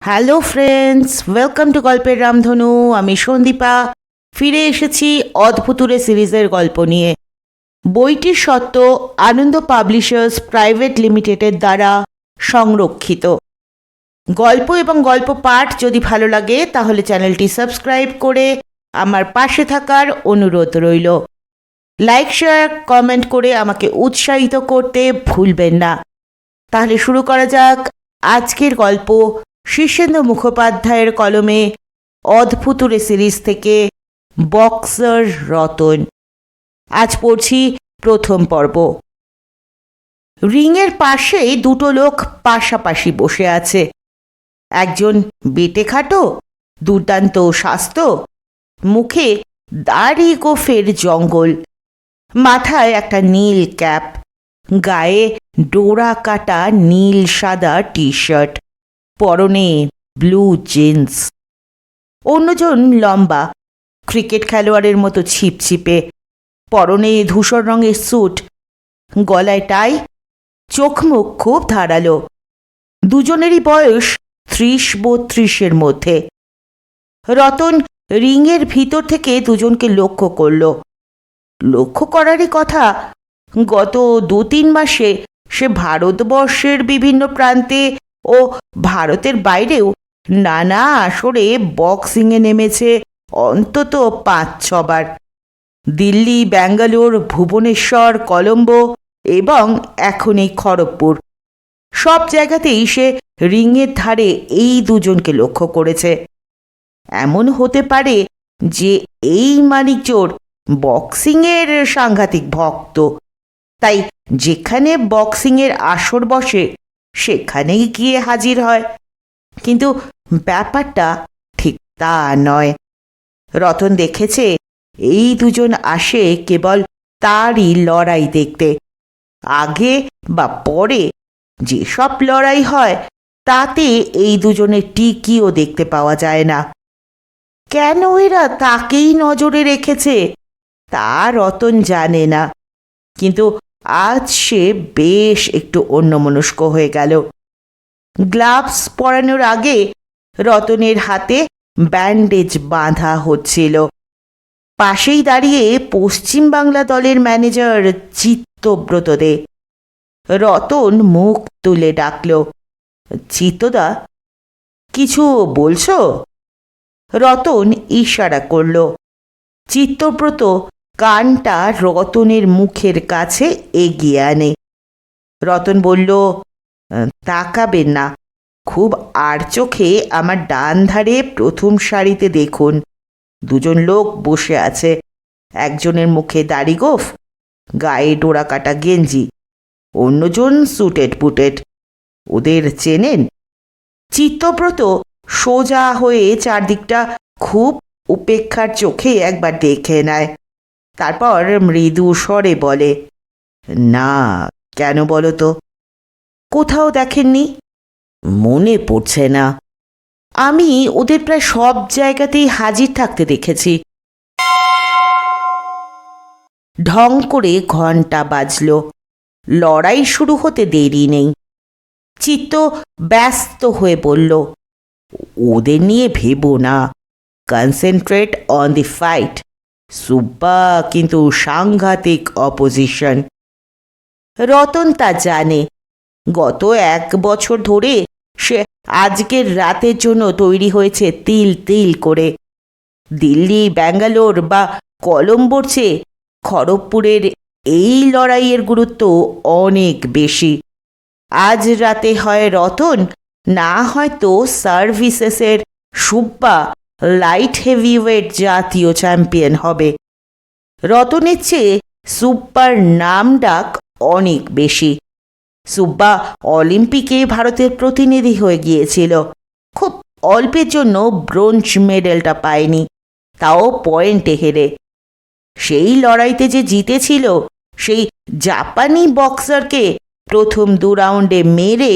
Hello friends, welcome to গল্পের রামধনু। আমি সন্দীপা ফিরে এসেছি অদ্ভুতুরে সিরিজের গল্প নিয়ে। বইটির সত্ত্ব আনন্দ পাবলিশার্স প্রাইভেট লিমিটেডের দ্বারা সংরক্ষিত। গল্প এবং গল্প পাঠ যদি ভালো লাগে তাহলে চ্যানেলটি সাবস্ক্রাইব করে আমার পাশে থাকার অনুরোধ রইল। লাইক শেয়ার কমেন্ট করে আমাকে উৎসাহিত করতে ভুলবেন না। তাহলে শুরু করা যাক আজকের গল্প শীর্ষেন্দু মুখোপাধ্যায়ের কলমে অদ্ভুতুরে সিরিজ থেকে বক্সার রতন। আজ পড়ছি প্রথম পর্ব। রিংয়ের পাশেই দুটো লোক পাশাপাশি বসে আছে। একজন বেটে খাটো, দুর্দান্ত স্বাস্থ্য, মুখে দাড়ি গোফের জঙ্গল, মাথায় একটা নীল ক্যাপ, গায়ে ডোরা কাটা নীল সাদা টি শার্ট, পরনে ব্লু জিন্স। অন্যজন লম্বা, ক্রিকেট খেলোয়াড়ের মতো ছিপছিপে, পরনে ধূসর রঙের স্যুট, গলায় টাই, চোখ মুখ খুব ধারালো। দুজনেরই বয়স 30-32-এর মধ্যে। রতন রিংয়ের ভিতর থেকে দুজনকে লক্ষ্য করল। লক্ষ্য করারই কথা, গত 2-3 মাসে সে ভারতবর্ষের বিভিন্ন প্রান্তে ও ভারতের বাইরেও নানা আসরে বক্সিংয়ে নেমেছে অন্তত 5-6 বার। দিল্লি, ব্যাঙ্গালোর, ভুবনেশ্বর, কলম্বো এবং এখন এই খড়গপুর, সব জায়গাতেই সে রিংয়ের ধারে এই দুজনকে লক্ষ্য করেছে। এমন হতে পারে যে এই মানিকচোর বক্সিংয়ের সাংঘাতিক ভক্ত, তাই যেখানে বক্সিংয়ের আসর বসে সেখানেই গিয়ে হাজির হয়। কিন্তু ব্যাপারটা ঠিক তা নয়। রতন দেখেছে এই দুজন আসে কেবল তারই লড়াই দেখতে। আগে বা পরে যেসব লড়াই হয় তাতে এই দুজনের টিকিও দেখতে পাওয়া যায় না। কেন এরা তাকেই নজরে রেখেছে তা রতন জানে না, কিন্তু আজ সে বেশ একটু অন্যমনস্ক হয়ে গেল। গ্লাভস পরানোর আগে রতনের হাতে ব্যান্ডেজ বাঁধা হচ্ছিল। পাশেই দাঁড়িয়ে পশ্চিমবাংলা দলের ম্যানেজার চিত্তব্রত দে। রতন মুখ তুলে ডাকল, চিত্তদা, কিছু বলছো? রতন ইশারা করল। চিত্তব্রত কানটা রতনের মুখের কাছে এগিয়ে আনে। রতন বলল, তাকাবেন না, খুব আর চোখে আমার ডান ধারে প্রথম সারিতে দেখুন দুজন লোক বসে আছে। একজনের মুখে দাড়ি গোফ, গায়ে ডোরা কাটা গেঞ্জি, অন্যজন সুটেড বুটেড। ওদের চেনেন? চিত্তব্রত সোজা হয়ে চারদিকটা খুব উপেক্ষার চোখে একবার দেখে নেয়। তারপর মৃদু স্বরে বলে, না। কেন বলো তো? কোথাও দেখেননি? মনে পড়ছে না। আমি ওদের প্রায় সব জায়গাতেই হাজির থাকতে দেখেছি। ঢং করে ঘন্টা বাজল। লড়াই শুরু হতে দেরি নেই। চিত্ত ব্যস্ত হয়ে বলল, ওদের নিয়ে ভেবো না, concentrate on the fight. Subba কিন্তু সাংঘাতিক অপোজিশন। রতন তা জানে। গত 1 বছর ধরে সে আজকের রাতের জন্য তৈরি হয়েছে তিল তিল করে। দিল্লি, ব্যাঙ্গালোর বা কলম্বোর চেয়ে খড়গপুরের এই লড়াইয়ের গুরুত্ব অনেক বেশি। আজ রাতে হয় রতন, না হয়তো সার্ভিসেসের সুব্বা লাইট হেভিওয়েট জাতীয় চ্যাম্পিয়ন হবে। রতনের চেয়ে সুব্বার নাম ডাক অনেক বেশি। সুব্বা অলিম্পিকে ভারতের প্রতিনিধি হয়ে গিয়েছিল। খুব অল্পের জন্য ব্রোঞ্জ মেডেলটা পায়নি, তাও পয়েন্টে হেরে। সেই লড়াইতে যে জিতেছিল সেই জাপানি বক্সারকে প্রথম 2 রাউন্ডে মেরে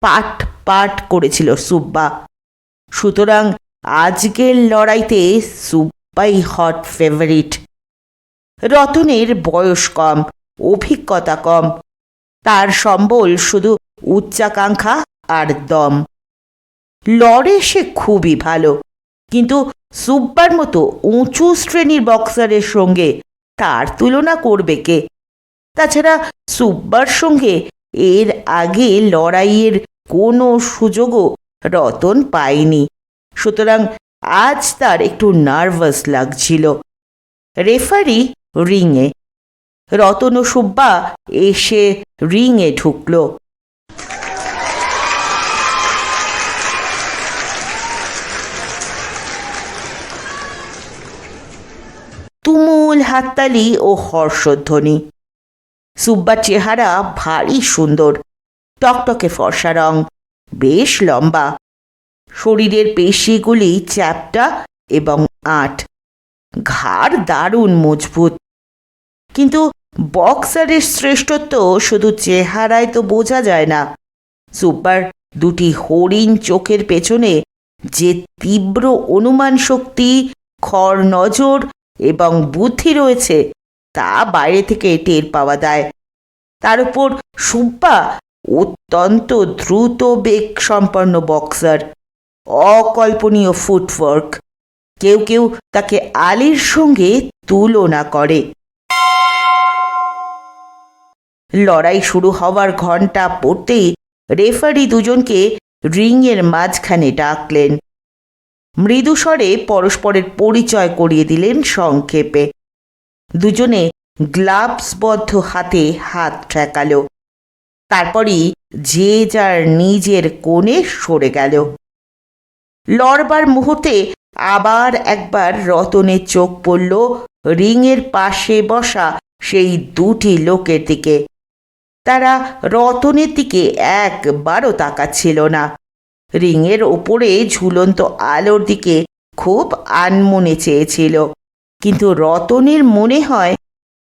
পাট পাট করেছিল সুব্বা। সুতরাং আজকের লড়াইতে সুব্বাই হট ফেভারিট। রতনের বয়স কম, অভিজ্ঞতা কম, তার সম্বল শুধু উচ্চাকাঙ্ক্ষা আর দম। লড়ে সে খুবই ভালো, কিন্তু সুব্বার মতো উঁচু শ্রেণীর বক্সারের সঙ্গে তার তুলনা করবে কে? তাছাড়া সুব্বার সঙ্গে এর আগে লড়াইয়ের কোনো সুযোগও রতন পায়নি, সুতরাং আজ তার একটু নার্ভাস লাগছিল। রেফারি রিংয়ে। রতন ও সুব্বা এসে রিংয়ে ঢুকল। তুমুল হাততালি ও হর্ষধ্বনি। সুব্বার চেহারা ভারী সুন্দর, টকটকে ফর্সা রং, বেশ লম্বা, শরীরের পেশিগুলি চ্যাপ্টা এবং আঁট, ঘাড় দারুণ মজবুত। কিন্তু বক্সারের শ্রেষ্ঠত্ব শুধু চেহারায় তো বোঝা যায় না। সুব্বার দুটি হরিণ চোখের পেছনে যে তীব্র অনুমান শক্তি, খর নজর এবং বুদ্ধি রয়েছে তা বাইরে থেকে টের পাওয়া যায়। তার উপর সুব্বা অত্যন্ত দ্রুত বেগ সম্পন্ন বক্সার, অকল্পনীয় ফুটওয়ার্ক। কেউ কেউ তাকে আলীর সঙ্গে তুলনা করে। লড়াই শুরু হওয়ার ঘণ্টা পড়তেই রেফারি দুজনকে রিংয়ের মাঝখানে ডাকলেন। মৃদুস্বরে পরস্পরের পরিচয় করিয়ে দিলেন সংক্ষেপে। দুজনে গ্লাভসবদ্ধ হাতে হাত ঠেকাল। তারপরই যে যার নিজের কোণে সরে গেল। লড়বার মুহূর্তে আবার একবার রতনের চোখ পড়ল রিংয়ের পাশে বসা সেই দুটি লোকের দিকে। তারা রতনের দিকে একবারও তাকাচ্ছিল না। রিংয়ের ওপরে ঝুলন্ত আলোর দিকে খুব আনমনে চেয়েছিল, কিন্তু রতনের মনে হয়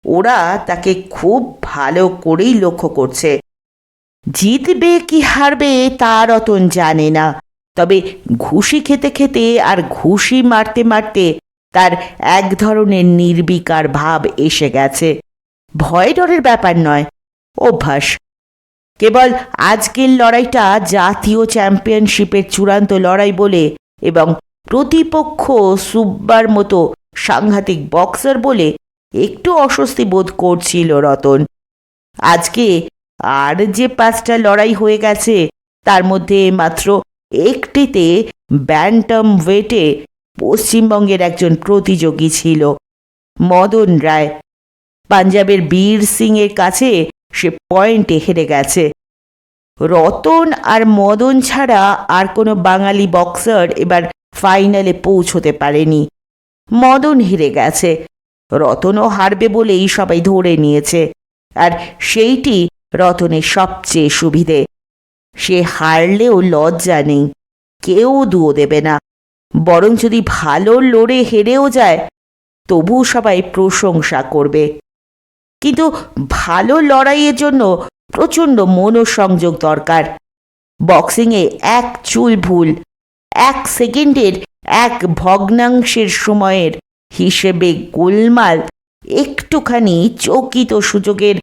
ওরা তাকে খুব ভালো করেই লক্ষ্য করছে। জিতবে কি হারবে তা রতন জানে না, তবে ঘুষি খেতে খেতে আর ঘুষি মারতে মারতে তার এক ধরনের নির্বিকার ভাব এসে গেছে। ভয় ডরের ব্যাপার নয়, অভ্যাস। কেবল আজকের লড়াইটা জাতীয় চ্যাম্পিয়নশিপের চূড়ান্ত লড়াই বলে এবং প্রতিপক্ষ সুব্বার মতো সাংঘাতিক বক্সার বলে একটু অস্বস্তি বোধ করছিল রতন। আজকে আর যে 5টা লড়াই হয়ে গেছে তার মধ্যে মাত্র একটিতে ব্যান্টাম ওয়েটে পশ্চিমবঙ্গের একজন প্রতিযোগী ছিল, মদন রায়। পাঞ্জাবের বীর সিংয়ের কাছে সে পয়েন্টে হেরে গেছে। রতন আর মদন ছাড়া আর কোনো বাঙালি বক্সার এবার ফাইনালে পৌঁছতে পারেনি। মদন হেরে গেছে, রতনও হারবে বলেই সবাই ধরে নিয়েছে, আর সেইটি রতনের সবচেয়ে সুবিধে। সে হারলেও লজ্জা নেই, কেউ দুয়ো দেবে না। বরং যদি ভালো লড়ে হেরেও যায় তবু সবাই প্রশংসা করবে। কিন্তু ভালো লড়াইয়ের জন্য প্রচণ্ড মনোসংযোগ দরকার। বক্সিংয়ে এক চুল ভুল, 1 সেকেন্ডের 1 ভগ্নাংশের সময়ের হিসেবে গোলমাল, একটুখানি চকিত সুযোগের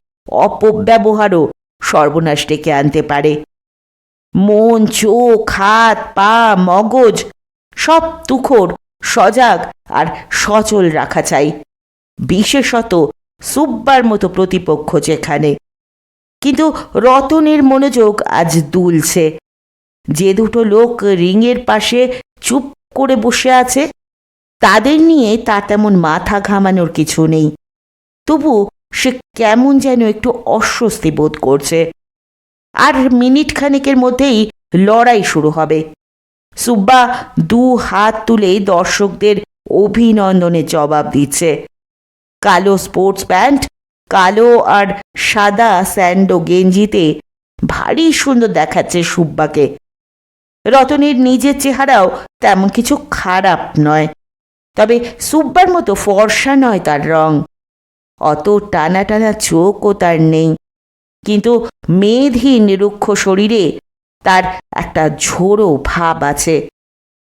অপব্যবহারও সর্বনাশ ডেকে আনতে পারে। মন, চোখ, হাত, পা, মগজ সব তুখোড়, সজাগ আর সচল রাখা চাই, বিশেষত সুব্বার মতো প্রতিপক্ষ যেখানে। কিন্তু রতনের মনোযোগ আজ দুলছে। যে দুটো লোক রিংয়ের পাশে চুপ করে বসে আছে তাদের নিয়ে তার তেমন মাথা ঘামানোর কিছু নেই। তবু সে কেমন যেন একটু অস্বস্তি বোধ করছে। আর মিনিট খানেকের মধ্যেই লড়াই শুরু হবে। সুব্বা 2 হাত তুলে দর্শকদের অভিনন্দনের জবাব দিচ্ছে। কালো স্পোর্টস প্যান্ট, কালো আর সাদা স্যান্ডো গেঞ্জিতে ভারী সুন্দর দেখাচ্ছে সুব্বাকে। রতনের নিজের চেহারাও তেমন কিছু খারাপ নয়, তবে সুব্বার মতো ফর্সা নয় তার রং। অত টানা টানা চোখও তার নেই, কিন্তু মেদহীন রুক্ষ শরীরে তার একটা ঝোড়ো ভাব আছে।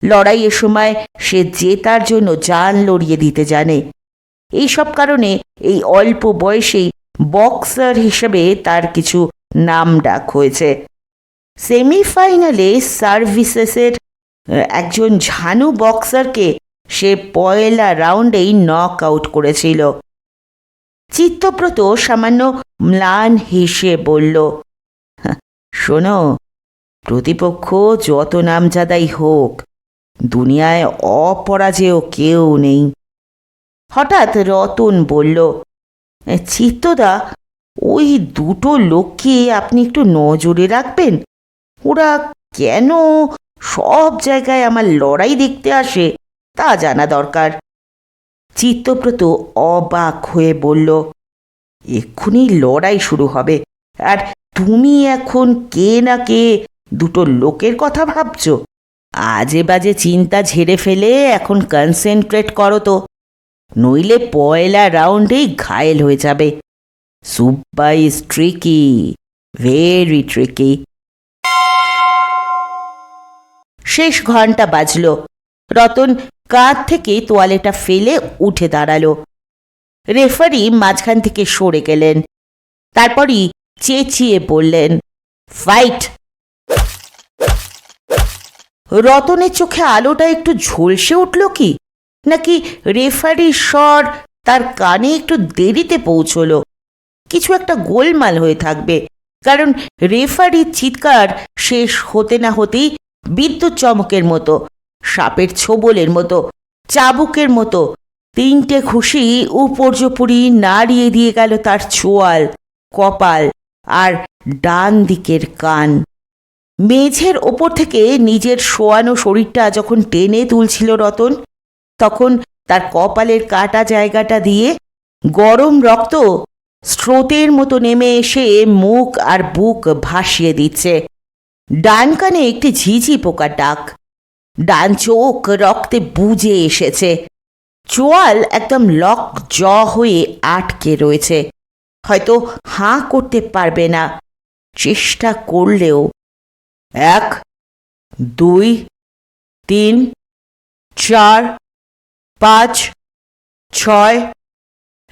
লড়াইয়ের সময় সে জেতার জন্য জান লড়িয়ে দিতে জানে। এইসব কারণে এই অল্প বয়সেই বক্সার হিসেবে তার কিছু নাম ডাক হয়েছে। সেমিফাইনালে সার্ভিসেসের একজন ঝানু বক্সারকে সে পয়লা রাউন্ডেই নক আউট করেছিল। চিত্তব্রত সামান্য ম্লান হেসে বলল, শোনো, প্রতিপক্ষ যত নামজাদাই হোক, দুনিয়ায় অপরাজেয় কেউ নেই। হঠাৎ রতন বলল, চিত্তদা, ওই দুটো লোককে আপনি একটু নজরে রাখবেন। ওরা কেন সব জায়গায় আমার লড়াই দেখতে আসে তা জানা দরকার। চিত্তব্রত অবাক হয়ে বলল, এক্ষুনি লড়াই শুরু হবে, আর তুমি এখন কে না কে দুটো লোকের কথা ভাবছ? আজে বাজে চিন্তা ঝেড়ে ফেলে এখন কনসেন্ট্রেট করো তো, নইলে পয়লা রাউন্ডেই ঘায়েল হয়ে যাবে। Subba is tricky, very tricky. শেষ ঘন্টা বাজল। রতন কাঁধ থেকে তোয়ালেটা ফেলে উঠে দাঁড়ালো। রেফারি মাঝখান থেকে সরে গেলেন। তারপরই চেঁচিয়ে বললেন, ফাইট। রতনের চোখে আলোটা একটু ঝলসে উঠল কি, নাকি রেফারির স্বর তার কানে একটু দেরিতে পৌঁছলো? কিছু একটা গোলমাল হয়ে থাকবে, কারণ রেফারির চিৎকার শেষ হতে না হতেই বিদ্যুৎ চমকের মতো, সাপের ছোবলের মতো, চাবুকের মতো তিনটে ঘুষি উপর্যপুরি নাড়িয়ে দিয়ে গেল তার চোয়াল, কপাল আর ডান দিকের কান। মেঝের ওপর থেকে নিজের শোয়ানো শরীরটা যখন টেনে তুলছিল রতন, তখন তার কপালের কাটা জায়গাটা দিয়ে গরম রক্ত স্রোতের মতো নেমে এসে মুখ আর বুক ভাসিয়ে দিচ্ছে। ডান কানে একটি ঝিঝি পোকার ডাক, ডান চোখ রক্তে বুজে এসেছে, চোয়াল একদম লক জ হয়ে আটকে রয়েছে। হয়তো হাঁ করতে পারবে না, চেষ্টা করলেও। 1, 2, 3, 4, 5, 6।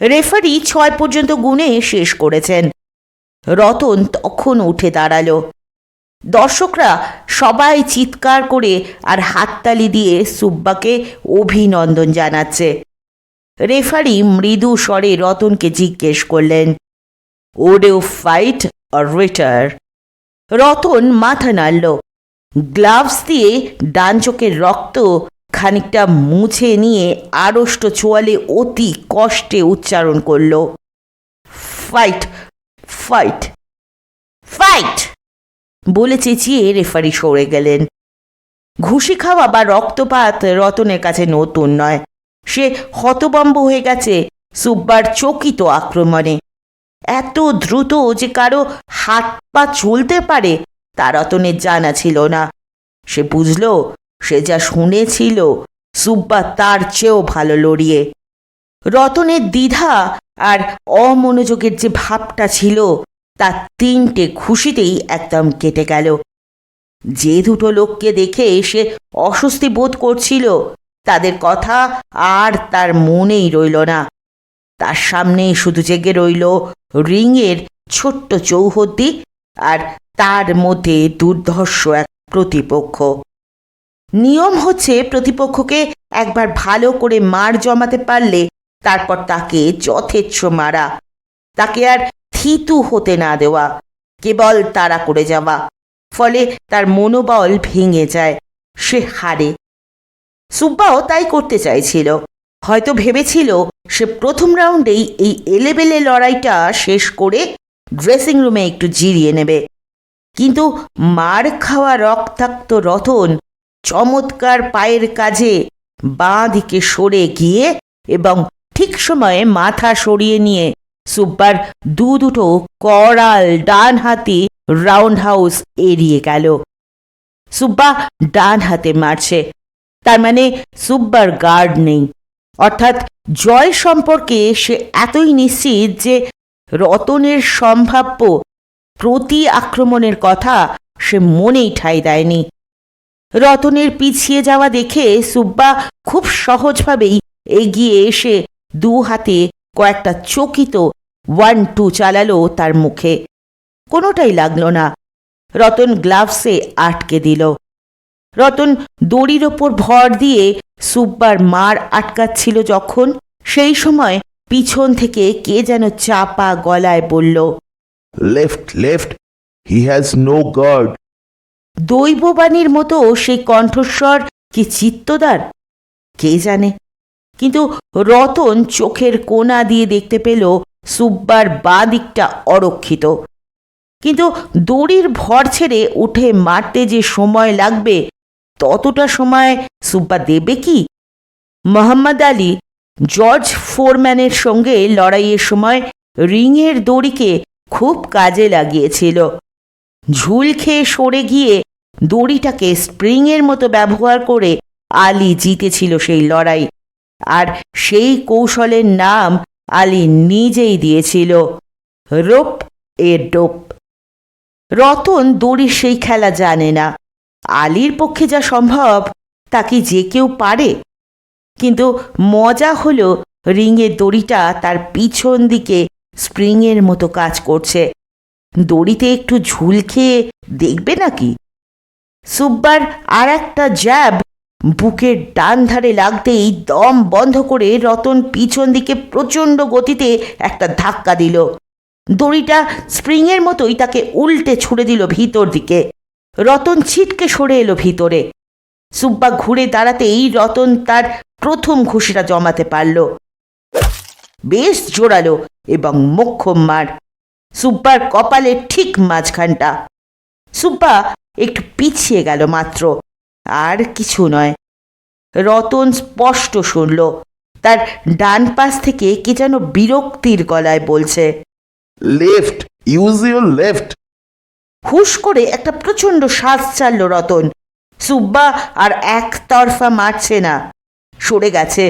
রেফারি 6 পর্যন্ত গুনে শেষ করেছেন। রতন তখন উঠে দাঁড়ালো। দর্শকরা সবাই চিৎকার করে আর হাততালি দিয়ে সুব্বাকে অভিনন্দন জানাচ্ছে। রেফারি মৃদু স্বরে রতনকে জিজ্ঞেস করলেন, would you fight or retire? Ratan মাথা নাড়ল। গ্লাভস দিয়ে ডান চোখের রক্ত খানিকটা মুছে নিয়ে আড়ষ্ট চোয়ালে অতি কষ্টে উচ্চারণ করল, ফাইট, ফাইট, ফাইট বলে চেঁচিয়ে রেফারি সরে গেলেন। ঘুষি খাওয়া বা রক্তপাত রতনের কাছে নতুন নয়। সে হতবম্ব হয়ে গেছে সুব্বার চকিত আক্রমণে। এত দ্রুত যে কারো হাত পা চলতে পারে তা রতনের জানা ছিল না। সে বুঝল, সে যা শুনেছিল সুব্বা তার চেয়েও ভালো লড়িয়ে। রতনের দ্বিধা আর অমনোযোগের যে ভাবটা ছিল তা 3টে ঘুষিতেই একদম কেটে গেল। যে দুটো লোককে দেখে সে অস্বস্তি বোধ করছিল তাদের কথা আর তার মনেই রইল না। তার সামনে শুধু জেগে রইল রিংয়ের ছোট্ট চৌহদ্দি আর তার মধ্যে দুর্ধর্ষ এক প্রতিপক্ষ। নিয়ম হচ্ছে প্রতিপক্ষকে একবার ভালো করে মার জমাতে পারলে তারপর তাকে যথেচ্ছ মারা, তাকে আর থিতু হতে না দেওয়া, কেবল তাড়া করে যাওয়া। ফলে তার মনোবল ভেঙে যায়, সে হারে। সুব্বাও তাই করতে চাইছিল। হয়তো ভেবেছিল সে প্রথম রাউন্ডেই এই এলেবেলে লড়াইটা শেষ করে ড্রেসিং রুমে একটু জিরিয়ে নেবে। কিন্তু মার খাওয়া রক্তাক্ত রতন চমৎকার পায়ের কাজে বাঁ দিকে সরে গিয়ে এবং ঠিক সময়ে মাথা সরিয়ে নিয়ে সুব্বার দুটো করাল ডান হাতি রাউন্ড হাউস এড়িয়ে গেল। সুব্বা ডান হাতে মারছে, তার মানে সুব্বার গার্ড নেই। অর্থাৎ জয় সম্পর্কে সে এতই নিশ্চিত যে রতনের সম্ভাব্য প্রতি আক্রমণের কথা সে মনেই ঠাঁই দেয়নি। রতনের পিছিয়ে যাওয়া দেখে সুব্বা খুব সহজভাবেই এগিয়ে এসে 2 হাতে কয়েকটা চকিত 1-2 চালালো তার মুখে। কোনোটাই লাগলো না। রতন গ্লাভসে আটকে দিল। রতন দড়ির ওপর ভর দিয়ে সুব্বার মার আটকাচ্ছিল যখন, সেই সময় পিছন থেকে কে যেন চাপা গলায় বলল, left left, he has no guard. দৈববাণীর মতো সেই কণ্ঠস্বর কি চিত্তদার, কে জানে। কিন্তু রতন চোখের কোণা দিয়ে দেখতে পেল সুব্বার বাঁ দিকটা অরক্ষিত। কিন্তু দড়ির ভর ছেড়ে উঠে মারতে যে সময় লাগবে ততটা সময় সুব্বা দেবে কি? মোহাম্মদ আলী জর্জ ফোরম্যানের সঙ্গে লড়াইয়ের সময় রিংয়ের দড়িকে খুব কাজে লাগিয়েছিল। ঝুল খেয়ে সরে গিয়ে দড়িটাকে স্প্রিংয়ের মতো ব্যবহার করে আলী জিতেছিল সেই লড়াই, আর সেই কৌশলের নাম আলী নিজেই দিয়েছিল রোপ এ ডোপ। রতন দড়ির সেই খেলা জানে না, আলীর পক্ষে যা সম্ভব তা কি যে কেউ পারে? কিন্তু মজা হলো রিংয়ের দড়িটা তার পিছন দিকে স্প্রিংয়ের মতো কাজ করছে। দড়িতে একটু ঝুল খেয়ে দেখবে নাকি? সুব্বার আর একটা জ্যাব বুকের ডান ধারে লাগতেই দম বন্ধ করে রতন পিছন দিকে প্রচণ্ড গতিতে একটা ধাক্কা দিল। দড়িটা স্প্রিংয়ের মতোই তাকে উল্টে ছুড়ে দিল ভিতর দিকে। রতন ছিটকে সরে এলো ভিতরে। সুব্বা ঘুরে দাঁড়াতেই রতন তার প্রথম ঘুষিটা জমাতে পারল। বেশ জোরালো এবং মোক্ষম মার, সুব্বার কপালের ঠিক মাঝখানটা। সুব্বা একটু পিছিয়ে গেল মাত্র, আর কিছু নয়। রতন স্পষ্ট শুনল তার ডান পাশ থেকে কে যেন বিরক্তির গলায় বলছে, লেফট, ইউজ ইউর লেফট। হুশ করে একটা প্রচণ্ড শ্বাস ছাড়ল রতন। সুব্বা আর একতরফা মারছে না, সরে গেছে,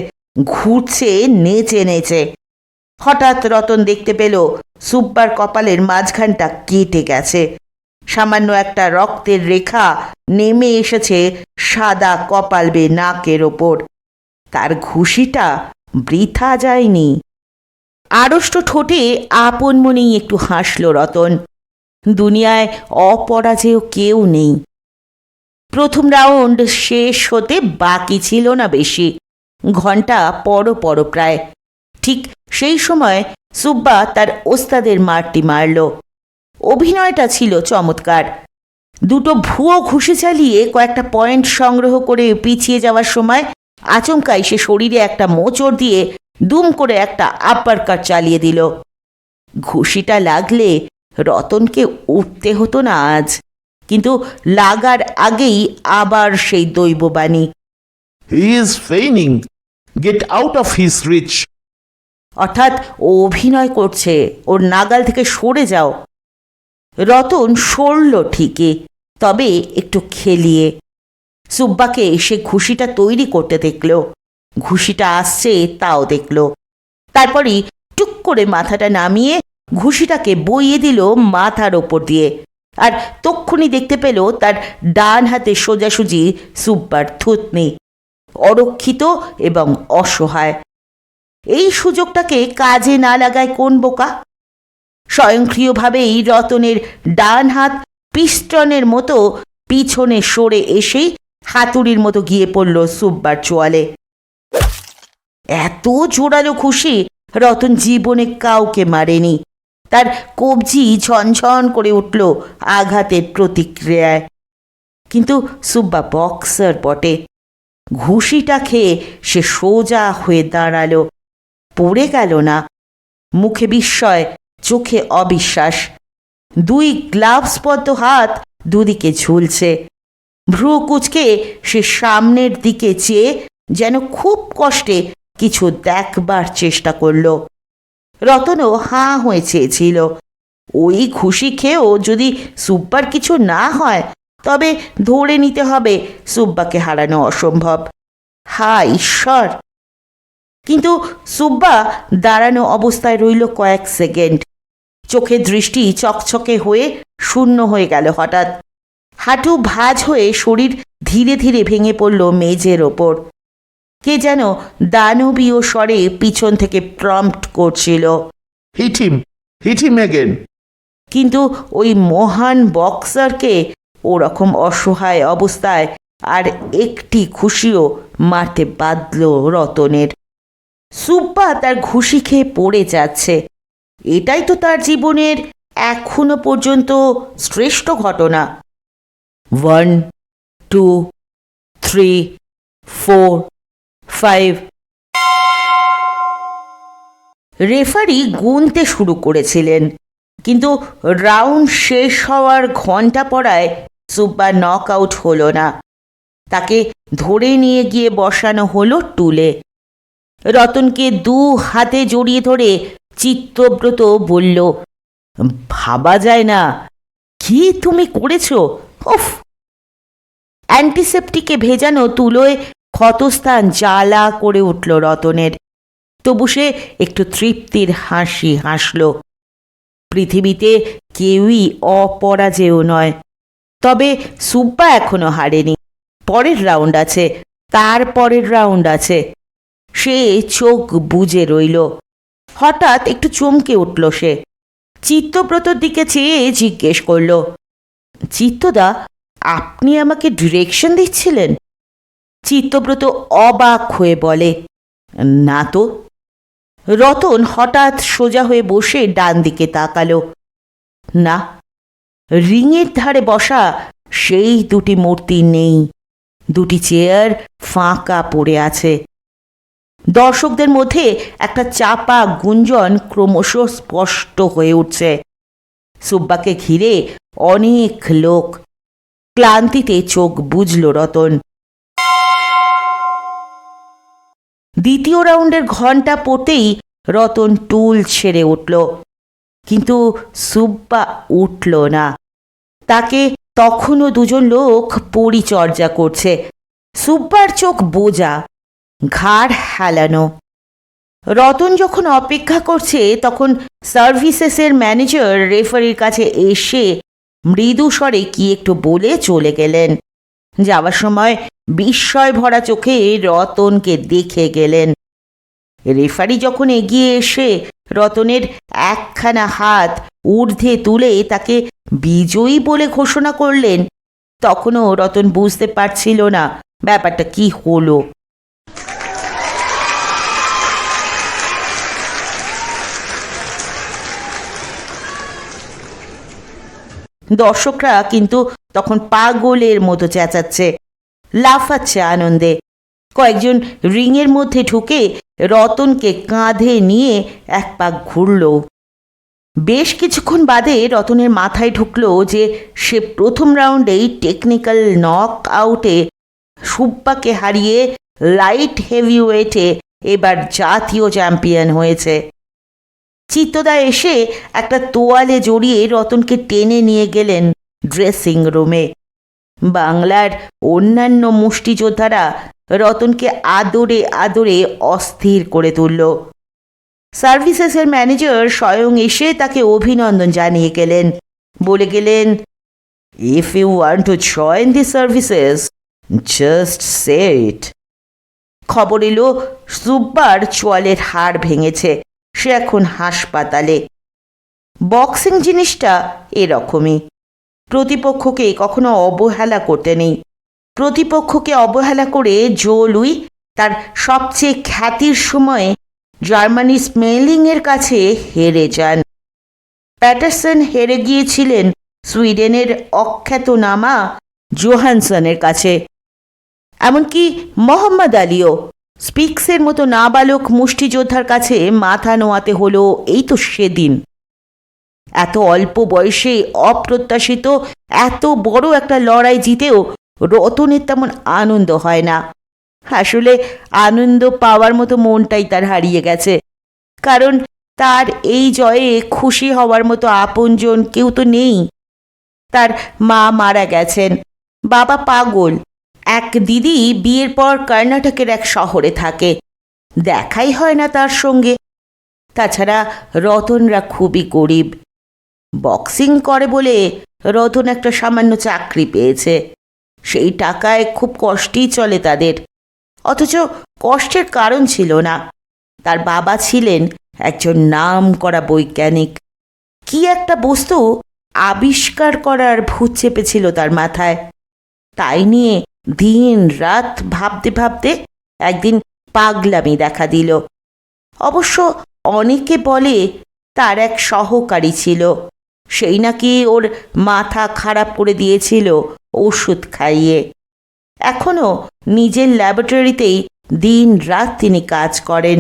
ঘুরছে নেচে নেচে। হঠাৎ রতন দেখতে পেল সুব্বার কপালের মাঝখানটা কেটে গেছে। সামান্য একটা রক্তের রেখা নেমে এসেছে সাদা কপাল বেয়ে নাকের ওপর। তার ঘুষিটা বৃথা যায়নি। আড়ষ্ট ঠোঁটে আপন মনেই একটু হাসল রতন। দুনিয়ায় অপরাজেয় কেউ নেই। প্রথম রাউন্ড শেষ হতে বাকি ছিল না বেশি, ঘন্টা পর প্রায়। ঠিক সেই সময় সুব্বা তার ওস্তাদের মারটি মারল। অভিনয়টা ছিল চমৎকার। দুটো ভুয়ো ঘুষি চালিয়ে কয়েকটা পয়েন্ট সংগ্রহ করে পিছিয়ে যাওয়ার সময় আচমকাই সে শরীরে একটা মোচড় দিয়ে দুম করে একটা আপার কাট চালিয়ে দিল। ঘুষিটা লাগলে রতনকে উঠতে হতো না আজ, কিন্তু লাগার আগেই আবার সেই দৈববাণী, he is feigning, get out of his reach. অর্থাৎ ও অভিনয় করছে, ওর নাগাল থেকে সরে যাও। রতন সরল ঠিকই, তবে একটু খেলিয়ে। সুব্বাকে সে ঘুষিটা তৈরি করতে দেখল, ঘুষিটা আসছে তাও দেখল। তারপরই টুক করে মাথাটা নামিয়ে ঘুষিটাকে বইয়ে দিল মাথার ওপর দিয়ে, আর তক্ষুনি দেখতে পেল তার ডান হাতে সোজাসুজি সুব্বার থুতনি, অরক্ষিত এবং অসহায়। এই সুযোগটাকে কাজে না লাগায় কোন বোকা? স্বয়ংক্রিয়ভাবেই রতনের ডান হাত পিস্টনের মতো পিছনে সরে এসেই হাতুড়ির মতো গিয়ে পড়ল সুব্বার চোয়ালে। এত জোরালো খুশি রতন জীবনে কাউকে মারেনি। তার কবজি ঝনঝন করে উঠল আঘাতের প্রতিক্রিয়ায়। কিন্তু সুব্বা বক্সার বটে। ঘুষিটা খেয়ে সে সোজা হয়ে দাঁড়ালো, পড়ে গেল না। মুখে বিস্ময়, চোখে অবিশ্বাস। দুই গ্লাভসবদ্ধ হাত দুদিকে ঝুলছে। ভ্রু কুঁচকে সে সামনের দিকে চেয়ে যেন খুব কষ্টে কিছু দেখবার চেষ্টা করল। রতনও হাঁ হয়ে চেয়েছিল। ওই ঘুষি খেয়েও যদি সুব্বার কিছু না হয় তবে ধরে নিতে হবে সুব্বাকে হারানো অসম্ভব। হায় ঈশ্বর! কিন্তু সুব্বা দাঁড়ানো অবস্থায় রইল কয়েক সেকেন্ড। চোখের দৃষ্টি চকচকে হয়ে শূন্য হয়ে গেল হঠাৎ। হাঁটু ভাঁজ হয়ে শরীর ধীরে ধীরে ভেঙে পড়ল মেঝের ওপর। কে যেন দানবীয় স্বরে পিছন থেকে প্রম্পট করছিল, হিট হিম এগেন। কিন্তু ওই মহান বক্সারকে ওরকম অসহায় অবস্থায় আর একটি ঘুষিও মারতে বাধ্য রতনের। সুব্বা তার ঘুষি খেয়ে পড়ে যাচ্ছে। এটাই তো তার জীবনের এখনো পর্যন্ত শ্রেষ্ঠ ঘটনা। 1, 2, 3, 4, 5। রেফারি গুনতে শুরু করেছিলেন, কিন্তু রাউন্ড শেষ হওয়ার ঘন্টা পড়ায় সুব্বা নক আউট হলো না। তাকে ধরে নিয়ে গিয়ে বসানো হলো টুলে। রতনকে 2 হাতে জড়িয়ে ধরে চিত্তব্রত বলল, ভাবা যায় না, কি তুমি করেছো! উফ! অ্যান্টিসেপ্টিকে ভেজানো তুলোয় ক্ষতস্থান জ্বালা করে উঠল রতনের। তবু সে একটু তৃপ্তির হাসি হাসল। পৃথিবীতে কেউই অপরাজেয় নয়। তবে সুব্বা এখনো হারেনি। পরের রাউন্ড আছে, তার পরের রাউন্ড আছে। সে চোখ বুজে রইল। হঠাৎ একটু চমকে উঠল সে। চিত্তব্রতর দিকে চেয়ে জিজ্ঞেস করল, চিত্তদা, আপনি আমাকে ডিরেকশন দিচ্ছিলেন? চিত্তব্রত অবাক হয়ে বলে, না তো। রতন হঠাৎ সোজা হয়ে বসে ডান দিকে তাকালো। না, রিংয়ের ধারে বসা সেই 2টি মূর্তি নেই। 2টি চেয়ার ফাঁকা পড়ে আছে। দর্শকদের মধ্যে একটা চাপা গুঞ্জন ক্রমশ স্পষ্ট হয়ে উঠছে। সুব্বাকে ঘিরে অনেক লোক। ক্লান্তিতে চোখ বুজল রতন। দ্বিতীয় রাউন্ডের ঘন্টা পড়তেই রতন টুল ছেড়ে উঠল, কিন্তু সুব্বা উঠল না। তাকে তখনও 2জন লোক পরিচর্যা করছে। সুব্বার চোখ বোজা, ঘাড় হেলানো। রতন যখন অপেক্ষা করছে তখন সার্ভিসেসের ম্যানেজার রেফারির কাছে এসে মৃদু স্বরে কি একটু বলে চলে গেলেন। যাওয়ার সময় বিস্ময় ভরা চোখে রতনকে দেখে গেলেন। রেফারি যখন এগিয়ে এসে রতনের একখানা হাত ঊর্ধ্বে তুলে তাকে বিজয়ী বলে ঘোষণা করলেন, তখনও রতন বুঝতে পারছিল না ব্যাপারটা কি হলো। দর্শকরা কিন্তু তখন পাগলের মতো চেঁচাচ্ছে, লাফাচ্ছে আনন্দে। কয়েকজন রিংয়ের মধ্যে ঢুকে রতনকে কাঁধে নিয়ে এক পাক ঘুরল। বেশ কিছুক্ষণ বাদে রতনের মাথায় ঢুকল যে সে প্রথম রাউন্ডেই টেকনিক্যাল নক আউটে সুব্বাকে হারিয়ে লাইট হেভিওয়েটে এবার জাতীয় চ্যাম্পিয়ন হয়েছে। চিত্তদা এসে একটা তোয়ালে জড়িয়ে রতনকে টেনে নিয়ে গেলেন ড্রেসিং রুমে। বাংলার অন্যান্য মুষ্টিযোদ্ধারা রতনকে আদরে আদরে অস্থির করে তুলল। সার্ভিসেসের ম্যানেজার স্বয়ং এসে তাকে অভিনন্দন জানিয়ে গেলেন। বলে গেলেন, if you want to join the services, just say it. খবর এলো সুব্বার চোয়ালের হাড় ভেঙেছে, সে এখন হাসপাতালে। বক্সিং জিনিসটা এরকমই। প্রতিপক্ষকে কখনো অবহেলা করতে নেই। প্রতিপক্ষকে অবহেলা করে জো লুই তার সবচেয়ে খ্যাতির সময়ে জার্মানির স্মেলিংয়ের কাছে হেরে যান। প্যাটারসন হেরে গিয়েছিলেন সুইডেনের অখ্যাতনামা জোহানসনের কাছে। এমনকি মোহাম্মদ আলীও স্পিক্সের মতো নাবালক মুষ্টিযোদ্ধার কাছে মাথা নোয়াতে হলো এই তো সেদিন। এত অল্প বয়সে অপ্রত্যাশিত এত বড় একটা লড়াই জিতেও রতনের তেমন আনন্দ হয় না। আসলে আনন্দ পাওয়ার মতো মনটাই তার হারিয়ে গেছে, কারণ তার এই জয়ে খুশি হওয়ার মতো আপনজন কেউ তো নেই। তার মা মারা গেছেন, বাবা পাগল, এক দিদি বিয়ের পর কর্ণাটকের এক শহরে থাকে, দেখাই হয় না তার সঙ্গে। তাছাড়া রতনরা খুবই গরিব। বক্সিং করে বলে রতন একটা সামান্য চাকরি পেয়েছে, সেই টাকায় খুব কষ্টেই চলে তাদের। অথচ কষ্টের কারণ ছিল না। তার বাবা ছিলেন একজন নামকরা বৈজ্ঞানিক। কি একটা বস্তু আবিষ্কার করার ভূত চেপেছিল তার মাথায়, তাই নিয়ে দিন রাত ভাবতে ভাবতে একদিন পাগলামি দেখা দিল। অবশ্য অনেকে বলে তার এক সহকারী ছিল, সেই নাকি ওর মাথা খারাপ করে দিয়েছিল ওষুধ খাইয়ে। এখনও নিজের ল্যাবরেটরিতেই দিন রাত তিনি কাজ করেন,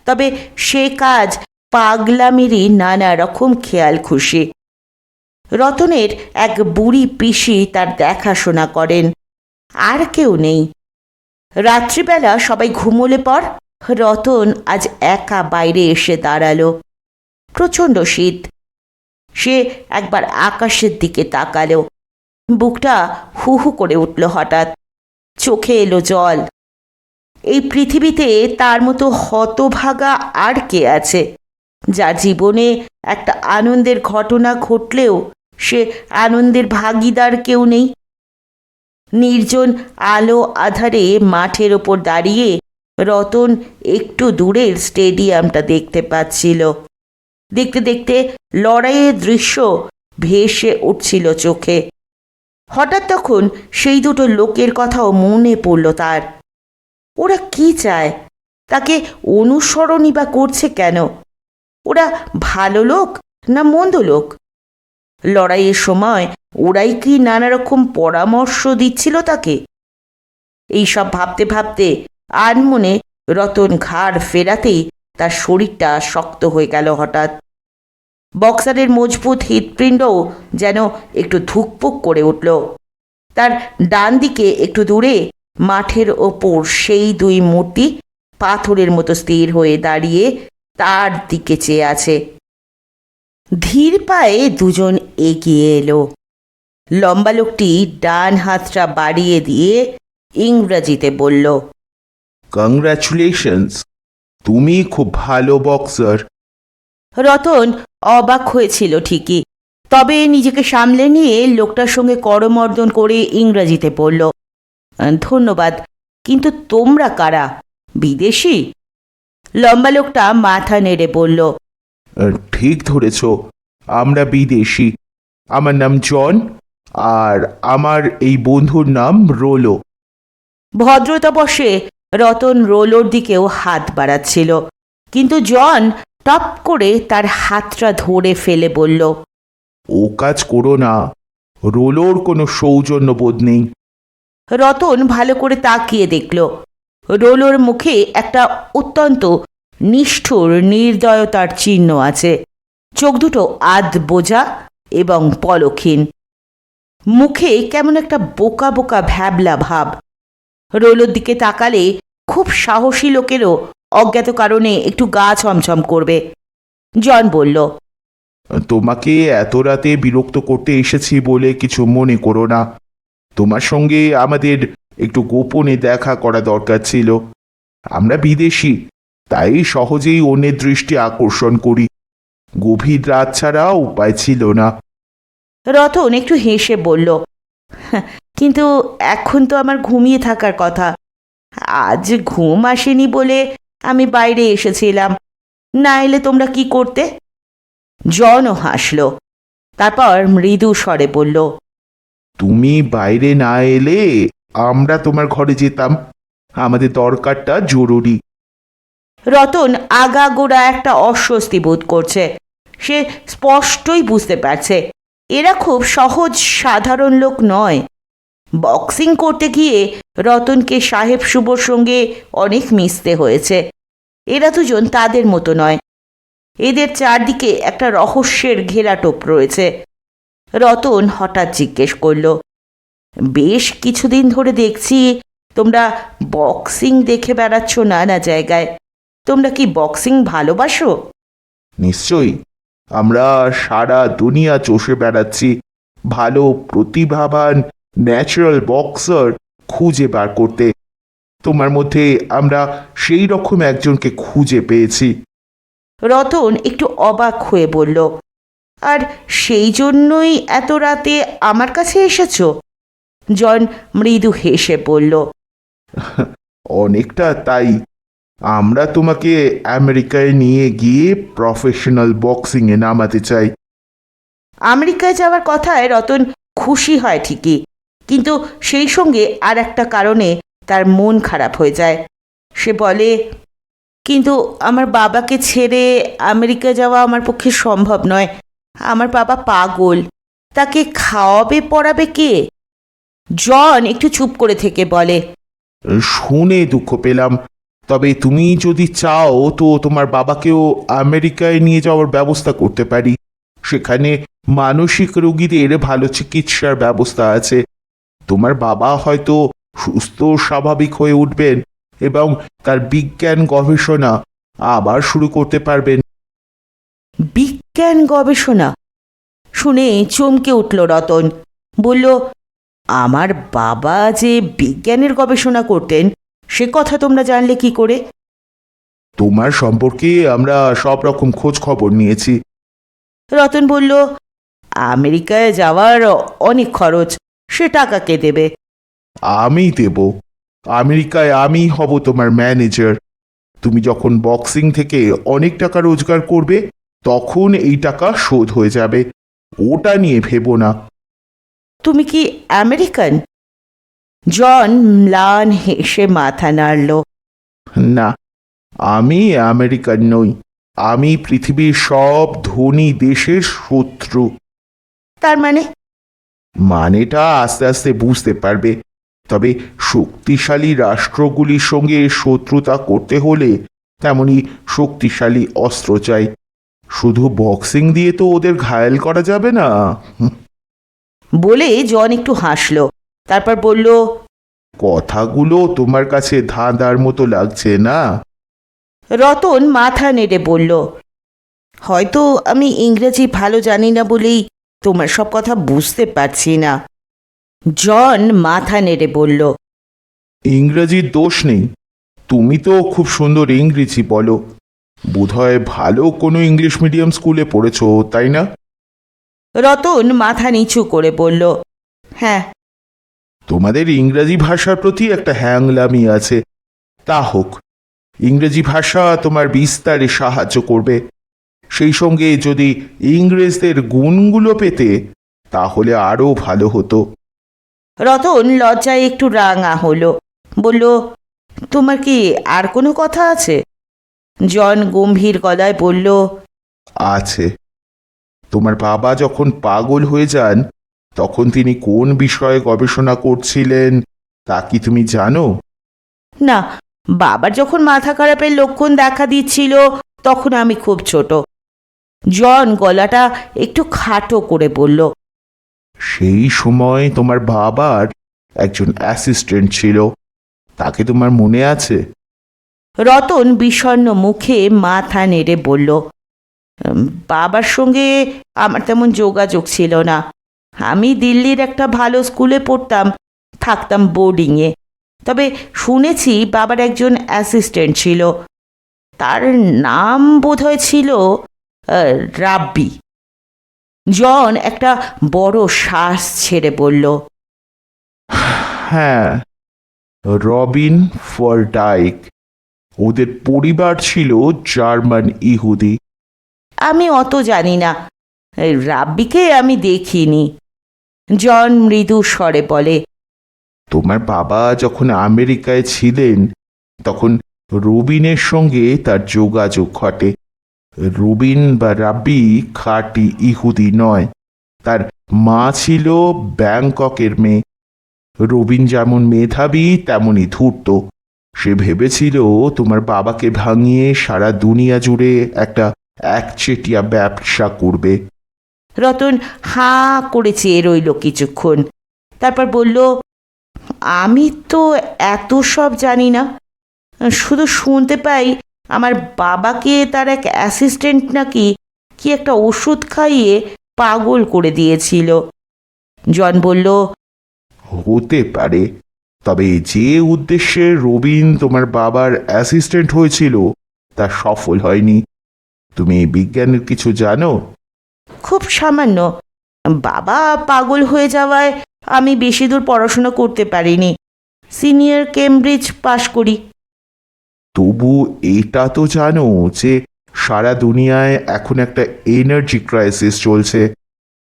তবে সে কাজ পাগলামিরই নানা রকম খেয়াল খুশি। রতনের এক বুড়ি পিসি তার দেখাশোনা করেন, আর কেউ নেই। রাত্রিবেলা সবাই ঘুমোলে পর রতন আজ একা বাইরে এসে দাঁড়ালো। প্রচণ্ড শীত। সে একবার আকাশের দিকে তাকালো, বুকটা হু হু করে উঠল হঠাৎ, চোখে এলো জল। এই পৃথিবীতে তার মতো হতভাগা আর কে আছে, যার জীবনে একটা আনন্দের ঘটনা ঘটলেও সে আনন্দের ভাগিদার কেউ নেই। নির্জন আলো আধারে মাঠের ওপর দাঁড়িয়ে রতন একটু দূরের স্টেডিয়ামটা দেখতে পাচ্ছিল। দেখতে দেখতে লড়াইয়ের দৃশ্য ভেসে উঠছিল চোখে। হঠাৎ তখন সেই দুটো লোকের কথাও মনে পড়ল তার। ওরা কি চায়? তাকে অনুসরণই বা করছে কেন? ওরা ভালো লোক না মন্দ লোক? লড়াইয়ের সময় ওরাই কি নানা রকম পরামর্শ দিচ্ছিল তাকে? এইসব ভাবতে ভাবতে আনমনে রতন ঘাড় ফেরাতেই তার শরীরটা শক্ত হয়ে গেল হঠাৎ। বক্সারের মজবুত হৃৎপিণ্ডও যেন একটু ধুকপুক করে উঠল। তার ডান দিকে একটু দূরে মাঠের ওপর সেই দুই মূর্তি পাথরের মতো স্থির হয়ে দাঁড়িয়ে তার দিকে চেয়ে আছে। ধীর পায়ে দুজন এগিয়ে এলো। লম্বা লোকটি ডান হাতটা বাড়িয়ে দিয়ে ইংরাজিতে বলল, কংগ্রাচুলেশনস, তুমি খুব ভালো বক্সার। রতন অবাক হয়েছিল ঠিকই, তবে নিজেকে সামলে নিয়ে লোকটার সঙ্গে করমর্দন করে ইংরাজিতে বলল, ধন্যবাদ, কিন্তু তোমরা কারা? বিদেশি? লম্বা লোকটা মাথা নেড়ে বলল, ঠিক ধরেছ, আমরা বিদেশি। আমার নাম জন, আর আমার এই বন্ধুর নাম রোলো। ভদ্রতাবশে রতন রোলোর দিকেও হাত বাড়াচ্ছিল, কিন্তু জন টপ করে তার হাতটা ধরে ফেলে বলল, ও কাজ করো না, রোলোর কোনো সৌজন্যবোধ নেই। রতন ভালো করে তাকিয়ে দেখল, রোলোর মুখে একটা অত্যন্ত নিষ্ঠুর নির্দয়তার চিহ্ন আছে। চোখ দুটো আধ বোঝা এবং পলকহীন, মুখে কেমন একটা বোকা বোকা ভ্যাবলা ভাব। রোলোর দিকে তাকালে খুব সাহসী লোকেরও অজ্ঞাত কারণে একটু গা ছমছম করবে। জন বলল, তোমাকে এত রাতে বিরক্ত করতে এসেছি বলে কিছু মনে করো না। তোমার সঙ্গে আমাদের একটু গোপনে দেখা করা দরকার ছিল। আমরা বিদেশি, তাই সহজেই অন্যের দৃষ্টি আকর্ষণ করি। গভীর রাত ছাড়া উপায় ছিল না। রতন একটু হেসে বলল, কিন্তু এখন তো আমার ঘুমিয়ে থাকার কথা। আজ ঘুম আসেনি বলে আমি বাইরে এসেছিলাম, না এলে তোমরা কি করতে? জনও হাসল, তারপর মৃদু স্বরে বলল, তুমি বাইরে না এলে আমরা তোমার ঘরে যেতাম। আমাদের দরকারটা জরুরি। রতন আগাগোড়া একটা অস্বস্তি বোধ করছে। সে স্পষ্টই বুঝতে পারছে এরা খুব সহজ সাধারণ লোক নয়। বক্সিং করতে গিয়ে রতনকে সাহেব শুভর সঙ্গে অনেক মিশতে হয়েছে। এরা দুজন তাদের মতো নয়। এদের চারদিকে একটা রহস্যের ঘেরাটোপ রয়েছে। রতন হঠাৎ জিজ্ঞেস করল, বেশ কিছুদিন ধরে দেখছি তোমরা বক্সিং দেখে বেড়াচ্ছ নানা জায়গায়। তোমরা কি বক্সিং ভালোবাসো? নিশ্চয়ই, আমরা সারা দুনিয়া চষে বেড়াচ্ছি ভালো প্রতিভাবান ন্যাচারাল বক্সার খুঁজে বার করতে। তোমার মধ্যে আমরা সেই রকম একজনকে খুঁজে পেয়েছি। রতন একটু অবাক হয়ে বলল, আর সেই জন্যই এত রাতে আমার কাছে এসেছো? জন মৃদু হেসে বলল, অনেকটা তাই। আমরা তোমাকে আমেরিকায় নিয়ে গিয়ে প্রফেশনাল বক্সিংয়ে নামাতে চাই। আমেরিকায় যাওয়ার কথায় রতন খুশি হয় ঠিকই, কিন্তু সেই সঙ্গে আর একটা কারণে তার মন খারাপ হয়ে যায়। সে বলে, কিন্তু আমার বাবাকে ছেড়ে আমেরিকা যাওয়া আমার পক্ষে সম্ভব নয়। আমার বাবা পাগল, তাকে খাওয়াবে পড়াবে কে? জন একটু চুপ করে থেকে বলে, শুনে দুঃখ পেলাম, তবে তুমি যদি চাও তো তোমার বাবাকেও আমেরিকায় নিয়ে যাওয়ার ব্যবস্থা করতে পারি। সেখানে মানসিক রোগীদের ভালো চিকিৎসার ব্যবস্থা আছে। তোমার বাবা হয়তো সুস্থ স্বাভাবিক হয়ে উঠবেন এবং তার বিজ্ঞান গবেষণা আবার শুরু করতে পারবেন। বিজ্ঞান গবেষণা শুনে চমকে উঠল রতন। বলল, আমার বাবা যে বিজ্ঞানের গবেষণা করতেন সে কথা তোমরা জানলে কি করে? তোমার সম্পর্কে আমরা সব রকম খোঁজ খবর নিয়েছি। রতন বলল, আমেরিকায় যাওয়ার অনেক খরচ, সে টাকা কে দেবে? আমি দেব। আমেরিকায় আমি হব তোমার ম্যানেজার। তুমি যখন বক্সিং থেকে অনেক টাকা রোজগার করবে তখন এই টাকা শোধ হয়ে যাবে, ওটা নিয়ে ভেবো না। তুমি কি আমেরিকান? জন ম্লান হেসে মাথা নাড়ল। না, আমি আমেরিকান নই। আমি পৃথিবীর সব ধনী দেশের শত্রু। তার মানে? মানেটা আস্তে আস্তে বুঝতে পারবে। তবে শক্তিশালী রাষ্ট্রগুলির সঙ্গে শত্রুতা করতে হলে তেমনি শক্তিশালী অস্ত্র চাই। শুধু বক্সিং দিয়ে তো ওদের ঘায়েল করা যাবে না। বলে জন একটু হাসল, তারপর বলল, কথাগুলো তোমার কাছে ধাঁধার মতো লাগছে না? রতন মাথা নেড়ে বলল, হয়তো আমি ইংরেজি ভালো জানি না বলেই তোমার সব কথা বুঝতে পারছি না। জন মাথা নেড়ে বলল, ইংরেজির দোষ নেই। তুমি তো খুব সুন্দর ইংরেজি বলো। বোধহয় ভালো কোনো ইংলিশ মিডিয়াম স্কুলে পড়েছো, তাই না? রতন মাথা নিচু করে বলল, হ্যাঁ। তোমাদের ইংরেজি ভাষার প্রতি একটা হ্যাংলামি আছে। তা হোক, ইংরেজি ভাষা তোমার বিস্তারে সাহায্য করবে। সেই সঙ্গে যদি ইংরেজদের গুণগুলো পেতে তাহলে আরও ভালো হতো। রতন লজ্জায় একটু রাঙা হলো, বলল, তোমার কি আর কোনো কথা আছে? জন গম্ভীর গলায় বলল, আছে। তোমার বাবা যখন পাগল হয়ে যান তখন তিনি কোন বিষয়ে গবেষণা করছিলেন তা কি তুমি জানো? না, বাবার যখন মাথা খারাপের লক্ষণ দেখা দিচ্ছিল তখন আমি খুব ছোট। জন গলাটা একটু খাটো করে বলল, সেই সময় তোমার বাবার একজন অ্যাসিস্ট্যান্ট ছিল, তাকে তোমার মনে আছে? রতন বিষণ্ণ মুখে মাথা নেড়ে বলল, বাবার সঙ্গে আমার তেমন যোগাযোগ ছিল না। আমি দিল্লির একটা ভালো স্কুলে পড়তাম, থাকতাম বোর্ডিংয়ে। তবে শুনেছি বাবার একজন অ্যাসিস্ট্যান্ট ছিল, তার নাম বোধহয় ছিল রাব্বি। জন একটা বড় শ্বাস ছেড়ে বলল, হ্যাঁ, রবিন ফরডাইক। ওদের পরিবার ছিল জার্মান ইহুদি। আমি অত জানি না, রাব্বিকে আমি দেখিনি। জন মৃদু স্বরে বলে, তোমার বাবা যখন আমেরিকায় ছিলেন তখন রবিনের সঙ্গে তার যোগাযোগ ঘটে। রবিন বা রাব্বি খাঁটি ইহুদি নয়, তার মা ছিল ব্যাংককের মেয়ে। রবিন যেমন মেধাবী তেমনই ধূর্ত। সে ভেবেছিল তোমার বাবাকে ভাঙিয়ে সারা দুনিয়া জুড়ে একটা একচেটিয়া ব্যবসা করবে। রতন হাঁ করে চেয়ে রইল কিছুক্ষণ, তারপর বলল, আমি তো এত সব জানি না। শুধু শুনতে পাই আমার বাবাকে তার এক অ্যাসিস্ট্যান্ট নাকি কি একটা ওষুধ খাইয়ে পাগল করে দিয়েছিল। জন বলল, হতে পারে, তবে যে উদ্দেশ্যে রবিন তোমার বাবার অ্যাসিস্ট্যান্ট হয়েছিল তা সফল হয়নি। তুমি বিজ্ঞানের কিছু জানো? খুব সামান্য। বাবা পাগল হয়ে যাওয়ায় আমি বেশি দূর পড়াশোনা করতে পারিনি। সিনিয়র কেমব্রিজ পাশ করি। তবু এটা তো জানো যে সারা দুনিয়ায় এখন একটা এনার্জি ক্রাইসিস চলছে।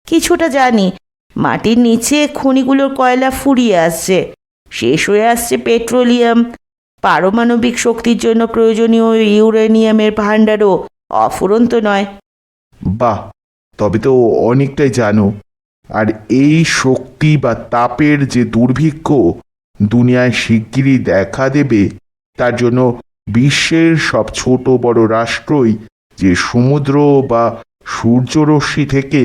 কিছুটা জানি, মাটির নিচে খনিগুলোর কয়লা ফুরিয়ে আসছে, শেষ হয়ে আসছে পেট্রোলিয়াম, পারমাণবিক শক্তির জন্য প্রয়োজনীয় ইউরেনিয়ামের ভাণ্ডারও অফুরন্ত নয়। বাহ, তবে তো অনেকটাই জানো। আর এই শক্তি বা তাপের যে দুর্ভিক্ষ দুনিয়ায় শিগগিরই দেখা দেবে, তার জন্য বিশ্বের সব ছোট বড় রাষ্ট্রই যে সমুদ্র বা সূর্যরশ্মি থেকে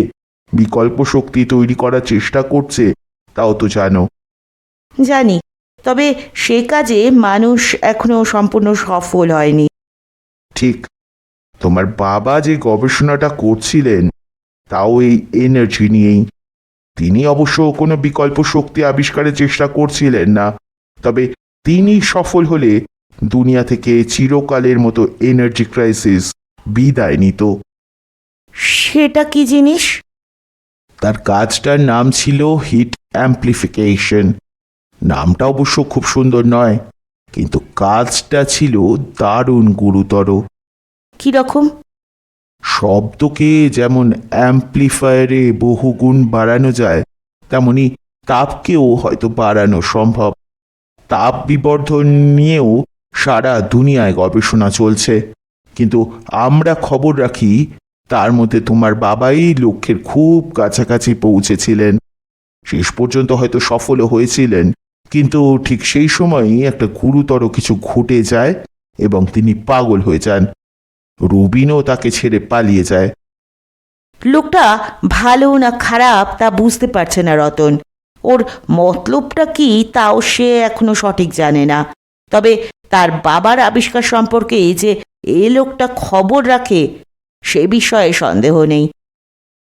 বিকল্প শক্তি তৈরি করার চেষ্টা করছে, তাও তো জানো। জানি, তবে সে কাজে মানুষ এখনো সম্পূর্ণ সফল হয়নি। ঠিক, তোমার বাবা যে গবেষণাটা করছিলেন তাও এই এনার্জি নিয়েই। তিনি অবশ্য কোনো বিকল্প শক্তি আবিষ্কারের চেষ্টা করছিলেন না, তবে তিনি সফল হলে দুনিয়া থেকে চিরকালের মতো এনার্জি ক্রাইসিস বিদায় নিত। সেটা কি জিনিস? তার কাজটার নাম ছিল হিট অ্যাম্প্লিফিকেশন। নামটা অবশ্য খুব সুন্দর নয়, কিন্তু কাজটা ছিল দারুণ গুরুতর। কিরকম? শব্দকে যেমন অ্যাম্প্লিফায়ারে বহুগুণ বাড়ানো যায়, তেমনি তাপকেও হয়তো বাড়ানো সম্ভব। তাপ বিবর্ধন নিয়েও সারা দুনিয়ায় গবেষণা চলছে, কিন্তু আমরা খবর রাখি তার মধ্যে তোমার বাবাই লক্ষ্যের খুব কাছাকাছি পৌঁছেছিলেন। শেষ পর্যন্ত হয়তো সফলও হয়েছিলেন, কিন্তু ঠিক সেই সময়ই একটা গুরুতর কিছু ঘটে যায় এবং তিনি পাগল হয়ে যান। রুবিনও তাকে ছেড়ে পালিয়ে যায়। লোকটা ভালো না খারাপ তা বুঝতে পারছে না রতন। ওর মতলবটা কি তাও সে এখনো সঠিক জানে না। তবে তার বাবার আবিষ্কার সম্পর্কে যে এ লোকটা খবর রাখে সে বিষয়ে সন্দেহ নেই।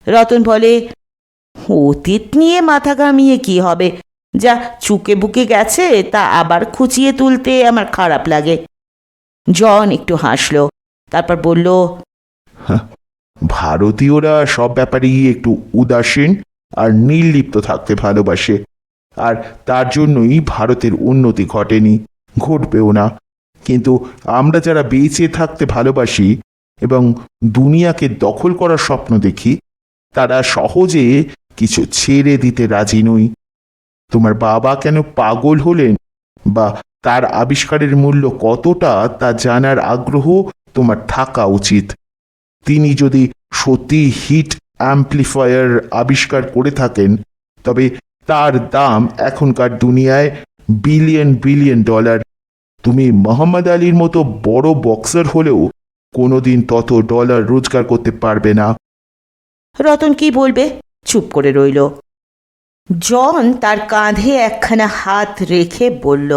রতন বলে, অতীত নিয়ে মাথা ঘামিয়ে কি হবে? যা চুকে বুকে গেছে তা আবার খুঁচিয়ে তুলতে আমার খারাপ লাগে। জন একটু হাসল, তারপর বলল, ভারতীয়রা সব ব্যাপারেই একটু উদাসীন আর নির্লিপ্ত থাকতে ভালোবাসে, আর তার জন্যই ভারতের উন্নতি ঘটেনি, ঘটবেও না। কিন্তু আমরা যারা বেঁচে থাকতে ভালোবাসি এবং দুনিয়াকে দখল করার স্বপ্ন দেখি, তারা সহজে কিছু ছেড়ে দিতে রাজি নই। তোমার বাবা কেন পাগল হলেন বা তার আবিষ্কারের মূল্য কতটা তা জানার আগ্রহ তোমার থাকা উচিত। তিনি যদি সত্যি হিট অ্যাম্প্লিফায়ার আবিষ্কার করে থাকেন, তবে তার দাম এখনকার দুনিয়ায় বিলিয়ন বিলিয়ন ডলার। তুমি মোহাম্মদ আলীর মতো বড় বক্সার হলেও কোনোদিন তত ডলার রোজগার করতে পারবে না। রতন কি বলবে, চুপ করে রইল। জন তার কাঁধে একখানা হাত রেখে বলল,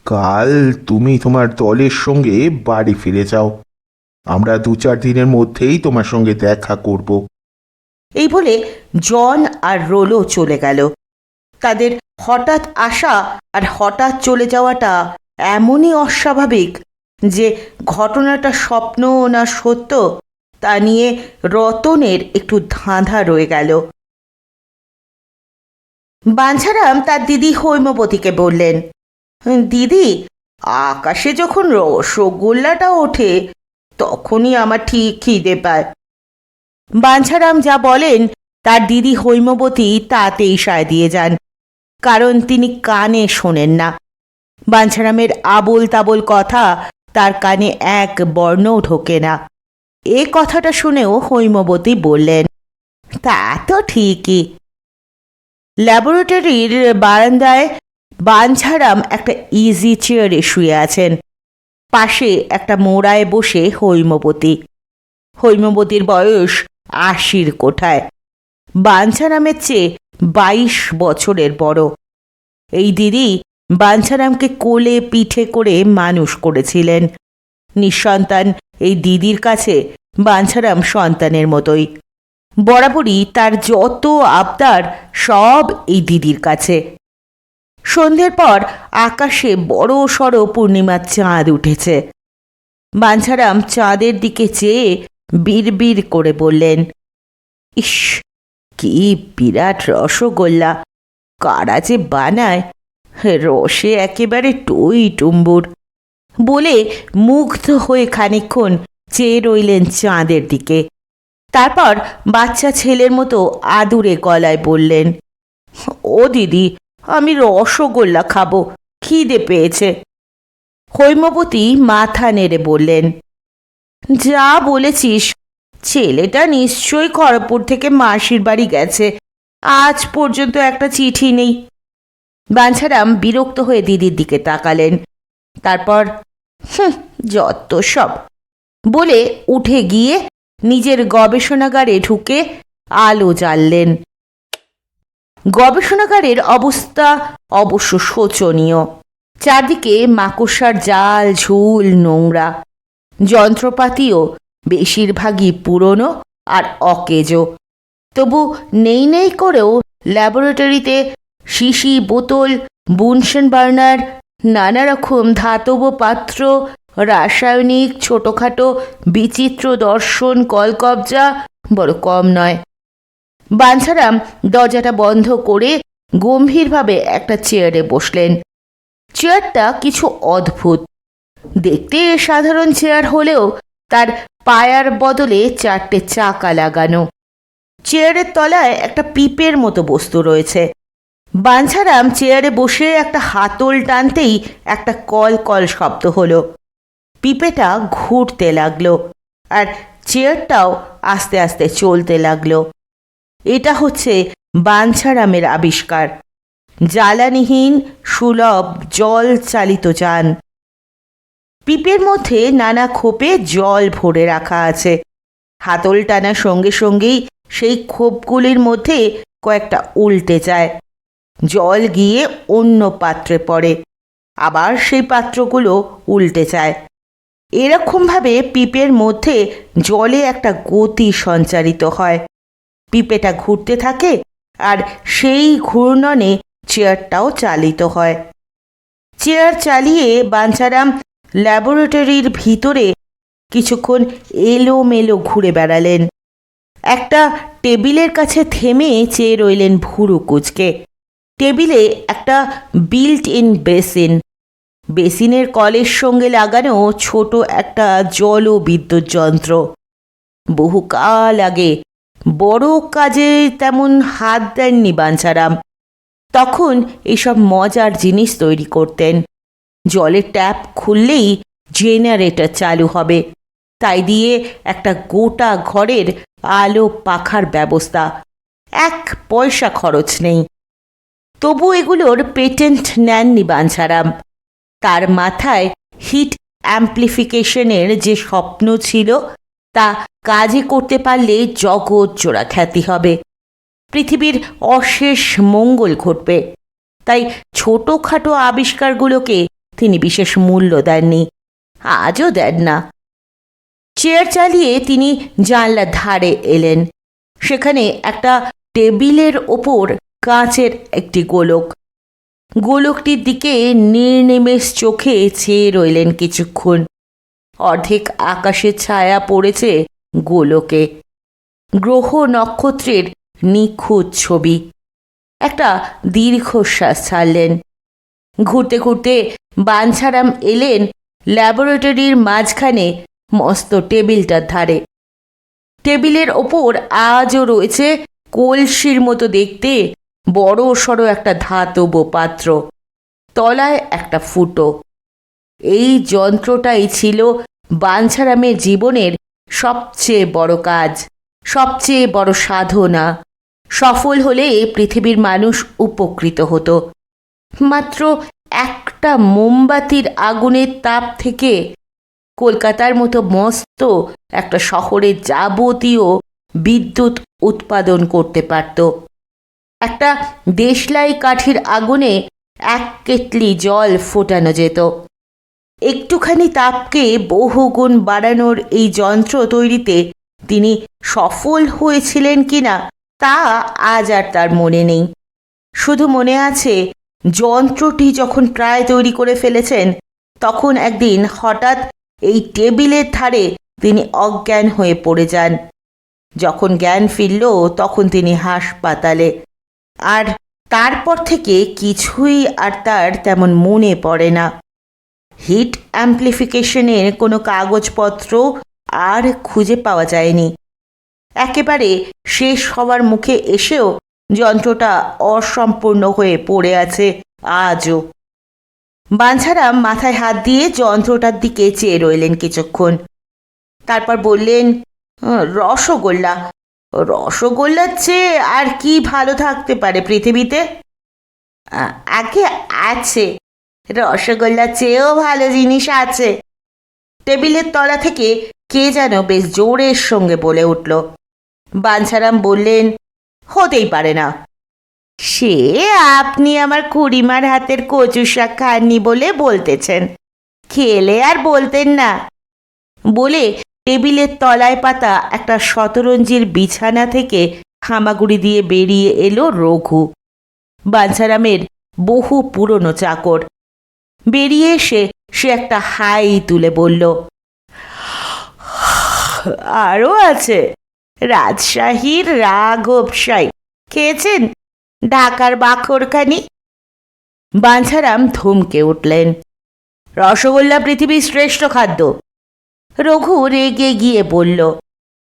কাল তুমি তোমার দলের সঙ্গে বাড়ি ফিরে যাও। আমরা 2-4 দিনের মধ্যেই তোমার সঙ্গে দেখা করব। এই বলে জন আর রোলো চলে গেল। তাদের হঠাৎ আসা আর হঠাৎ চলে যাওয়াটা এমনই অস্বাভাবিক যে ঘটনাটা স্বপ্ন না সত্য তা নিয়ে রতনের একটু ধাঁধা রয়ে গেল। বাঞ্ছারাম তার দিদি হৈমবতীকে বললেন, দিদি, আকাশে যখন রসগোল্লাটা ওঠে তখনই আমার ঠিক খিদে পায়। বাঞ্ছারাম যা বলেন তার দিদি হৈমবতী তাতেই সায় দিয়ে যান, কারণ তিনি কানে শোনেন না। বাঞ্ছারামের আবোল তাবোল কথা তার কানে এক বর্ণও ঢোকে না। এ কথাটা শুনেও হৈমবতী বললেন, তা তো ঠিকই। ল্যাবরেটরির বারান্দায় বাঞ্ছারাম একটা ইজি চেয়ারে শুয়ে আছেন। পাশে একটা মোড়ায় বসে হৈমবতী। হৈমবতীর বয়স 80 কোঠায়। বাঞ্ছারামের চেয়ে 22 বছরের বড়। এই দিদি বাঞ্ছারামকে কোলে পিঠে করে মানুষ করেছিলেন। নিঃসন্তান এই দিদির কাছে বাঞ্ছারাম সন্তানের মতোই। বরাবরই তার যত আবদার সব এই দিদির কাছে। সন্ধ্যের পর আকাশে বড় সড়ো পূর্ণিমার চাঁদ উঠেছে। বাঞ্ছারাম চাঁদের দিকে চেয়ে বিড়বিড় করে বললেন, ইস, কি বিরাট রসগোল্লা! কারা যে বানায়, রসে একেবারে টই টুম্বুর। বলে মুগ্ধ হয়ে খানিকক্ষণ চেয়ে রইলেন চাঁদের দিকে। তারপর বাচ্চা ছেলের মতো আদুরে গলায় বললেন, ও দিদি, আমি রসগোল্লা খাবো, খিদে পেয়েছে। হৈমবতী মাথা নেড়ে বললেন, যা বলেছিস, ছেলেটা নিশ্চয়ই খড়গপুর থেকে মাসির বাড়ি গেছে, আজ পর্যন্ত একটা চিঠি নেই। বাঞ্ছারাম বিরক্ত হয়ে দিদির দিকে তাকালেন। তারপর যত সব বলে উঠে গিয়ে নিজের গবেষণাগারে ঢুকে আলো জ্বাললেন। গবেষণাগারের অবস্থা অবশ্য শোচনীয়। চারদিকে মাকড়সার জাল, ঝুল, নোংরা। যন্ত্রপাতিও বেশিরভাগই পুরনো আর অকেজো। তবু নেই নেই করেও ল্যাবরেটরিতে শিশি, বোতল, বুনসেন বার্নার, নানা রকম ধাতব পাত্র, রাসায়নিক, ছোটোখাটো বিচিত্র দর্শন, কলকবজা বড় কম নয়। বাঞ্ছারাম দরজাটা বন্ধ করে গম্ভীরভাবে একটা চেয়ারে বসলেন। চেয়ারটা কিছু অদ্ভুত। দেখতে সাধারণ চেয়ার হলেও তার পায়ার বদলে 4টে চাকা লাগানো। চেয়ারের তলায় একটা পিপের মতো বস্তু রয়েছে। বাঞ্ছারাম চেয়ারে বসে একটা হাতল টানতেই একটা কল কল শব্দ হলো। পিপেটা ঘুরতে লাগলো আর চেয়ারটাও আস্তে আস্তে চলতে লাগলো। এটা হচ্ছে বাঞ্ছারামের আবিষ্কার, জ্বালানিহীন সুলভ জল চালিত যান। পিপের মধ্যে নানা খোপে জল ভরে রাখা আছে। হাতল টানার সঙ্গে সঙ্গেই সেই খোপগুলির মধ্যে কয়েকটা উল্টে যায়। জল গিয়ে অন্য পাত্রে পড়ে, আবার সেই পাত্রগুলো উল্টে যায়। এরকমভাবে পিপের মধ্যে জলে একটা গতি সঞ্চারিত হয়। পিপেটা ঘুরতে থাকে আর সেই ঘূর্ণনে চেয়ারটাও চালিত হয়। চেয়ার চালিয়ে বাঞ্ছারাম ল্যাবরেটরির ভিতরে কিছুক্ষণ এলোমেলো ঘুরে বেড়ালেন। একটা টেবিলের কাছে থেমে চেয়ে রইলেন ভুরু কুঁচকে। টেবিলে একটা বিল্ট ইন বেসিন, বেসিনের কলের সঙ্গে লাগানো ছোট একটা জল বিদ্যুৎ যন্ত্র। বহুকাল আগে বড় কাজে তেমন হাত দেননি বাঞ্ছারাম। তখন এসব মজার জিনিস তৈরি করতেন। জলের ট্যাপ খুললেই জেনারেটর চালু হবে, তাই দিয়ে একটা গোটা ঘরের আলো পাখার ব্যবস্থা। 1 পয়সা খরচ নেই। তবু এগুলোর পেটেন্ট নেননি বাঞ্ছারাম। তার মাথায় হিট অ্যাম্প্লিফিকেশনের যে স্বপ্ন ছিল তা কাজে করতে পারলে জগৎ জোড়া খ্যাতি হবে, পৃথিবীর অশেষ মঙ্গল ঘটবে। তাই ছোটোখাটো আবিষ্কারগুলোকে তিনি বিশেষ মূল্য দেননি, আজও দেন না। চেয়ার চালিয়ে তিনি জানলার ধারে এলেন। সেখানে একটা টেবিলের ওপর কাঁচের একটি গোলক। গোলকটির দিকে নির্নিমেষ চোখে চেয়ে রইলেন কিছুক্ষণ। অর্ধেক আকাশের ছায়া পড়েছে গোলকে। গ্রহ নক্ষত্রের নিখুঁত ছবি। একটা দীর্ঘশ্বাস ছাড়লেন। ঘুরতে ঘুরতে বাঞ্ছারাম এলেন ল্যাবরেটরির মাঝখানে মস্ত টেবিলটার ধারে। টেবিলের ওপর আজও রয়েছে কলসির মতো দেখতে বড় সড়ো একটা ধাতব পাত্র, তলায় একটা ফুটো। এই যন্ত্রটাই ছিল বাঞ্ছারামের জীবনের সবচেয়ে বড় কাজ, সবচেয়ে বড় সাধনা। সফল হলে পৃথিবীর মানুষ উপকৃত হতো। মাত্র একটা মোমবাতির আগুনের তাপ থেকে কলকাতার মতো মস্ত একটা শহরের যাবতীয় বিদ্যুৎ উৎপাদন করতে পারত। একটা দেশলাই কাঠির আগুনে 1 কেটলি জল ফোটানো যেত। একটুখানি তাপকে বহুগুণ বাড়ানোর এই যন্ত্র তৈরিতে তিনি সফল হয়েছিলেন কিনা তা আজ আর তার মনে নেই। শুধু মনে আছে যন্ত্রটি যখন প্রায় তৈরি করে ফেলেছেন, তখন একদিন হঠাৎ এই টেবিলের ধারে তিনি অজ্ঞান হয়ে পড়ে যান। যখন জ্ঞান ফিরল তখন তিনি হাসপাতালে। আর তারপর থেকে কিছুই আর তার তেমন মনে পড়ে না। হিট অ্যাম্প্লিফিকেশনের কোনো কাগজপত্র আর খুঁজে পাওয়া যায়নি। একেবারে শেষ হওয়ার মুখে এসেও যন্ত্রটা অসম্পূর্ণ হয়ে পড়ে আছে আজও। বাঞ্ছারাম মাথায় হাত দিয়ে যন্ত্রটার দিকে চেয়ে রইলেন কিছুক্ষণ। তারপর বললেন, রসগোল্লা। রসগোল্লার চেয়ে আর কি ভালো থাকতে পারে পৃথিবীতে? আগে আছে, রসগোল্লার চেয়েও ভালো জিনিস আছে। টেবিলের তলা থেকে কে যেন বেশ জোরের সঙ্গে বলে উঠল। বাঞ্ছারাম বললেন, হতেই পারে না। সে আপনি আমার খুড়িমার হাতের কচু শাক খাননি বলে বলতেছেন, খেলে আর বলতেন না। বলে টেবিলের তলায় পাতা একটা শতরঞ্জির বিছানা থেকে হামাগুড়ি দিয়ে বেরিয়ে এলো রঘু, বাঞ্ছারামের বহু পুরনো চাকর। বেরিয়ে এসে সে একটা হাই তুলে বলল, আরও আছে, রাজশাহীর রাঘবশাই খেয়েছেন? ঢাকার বাখরখানি। বাঞ্ছারাম ধমকে উঠলেন, রসগোল্লা পৃথিবীর শ্রেষ্ঠ খাদ্য। রঘু রেগে গিয়ে বলল,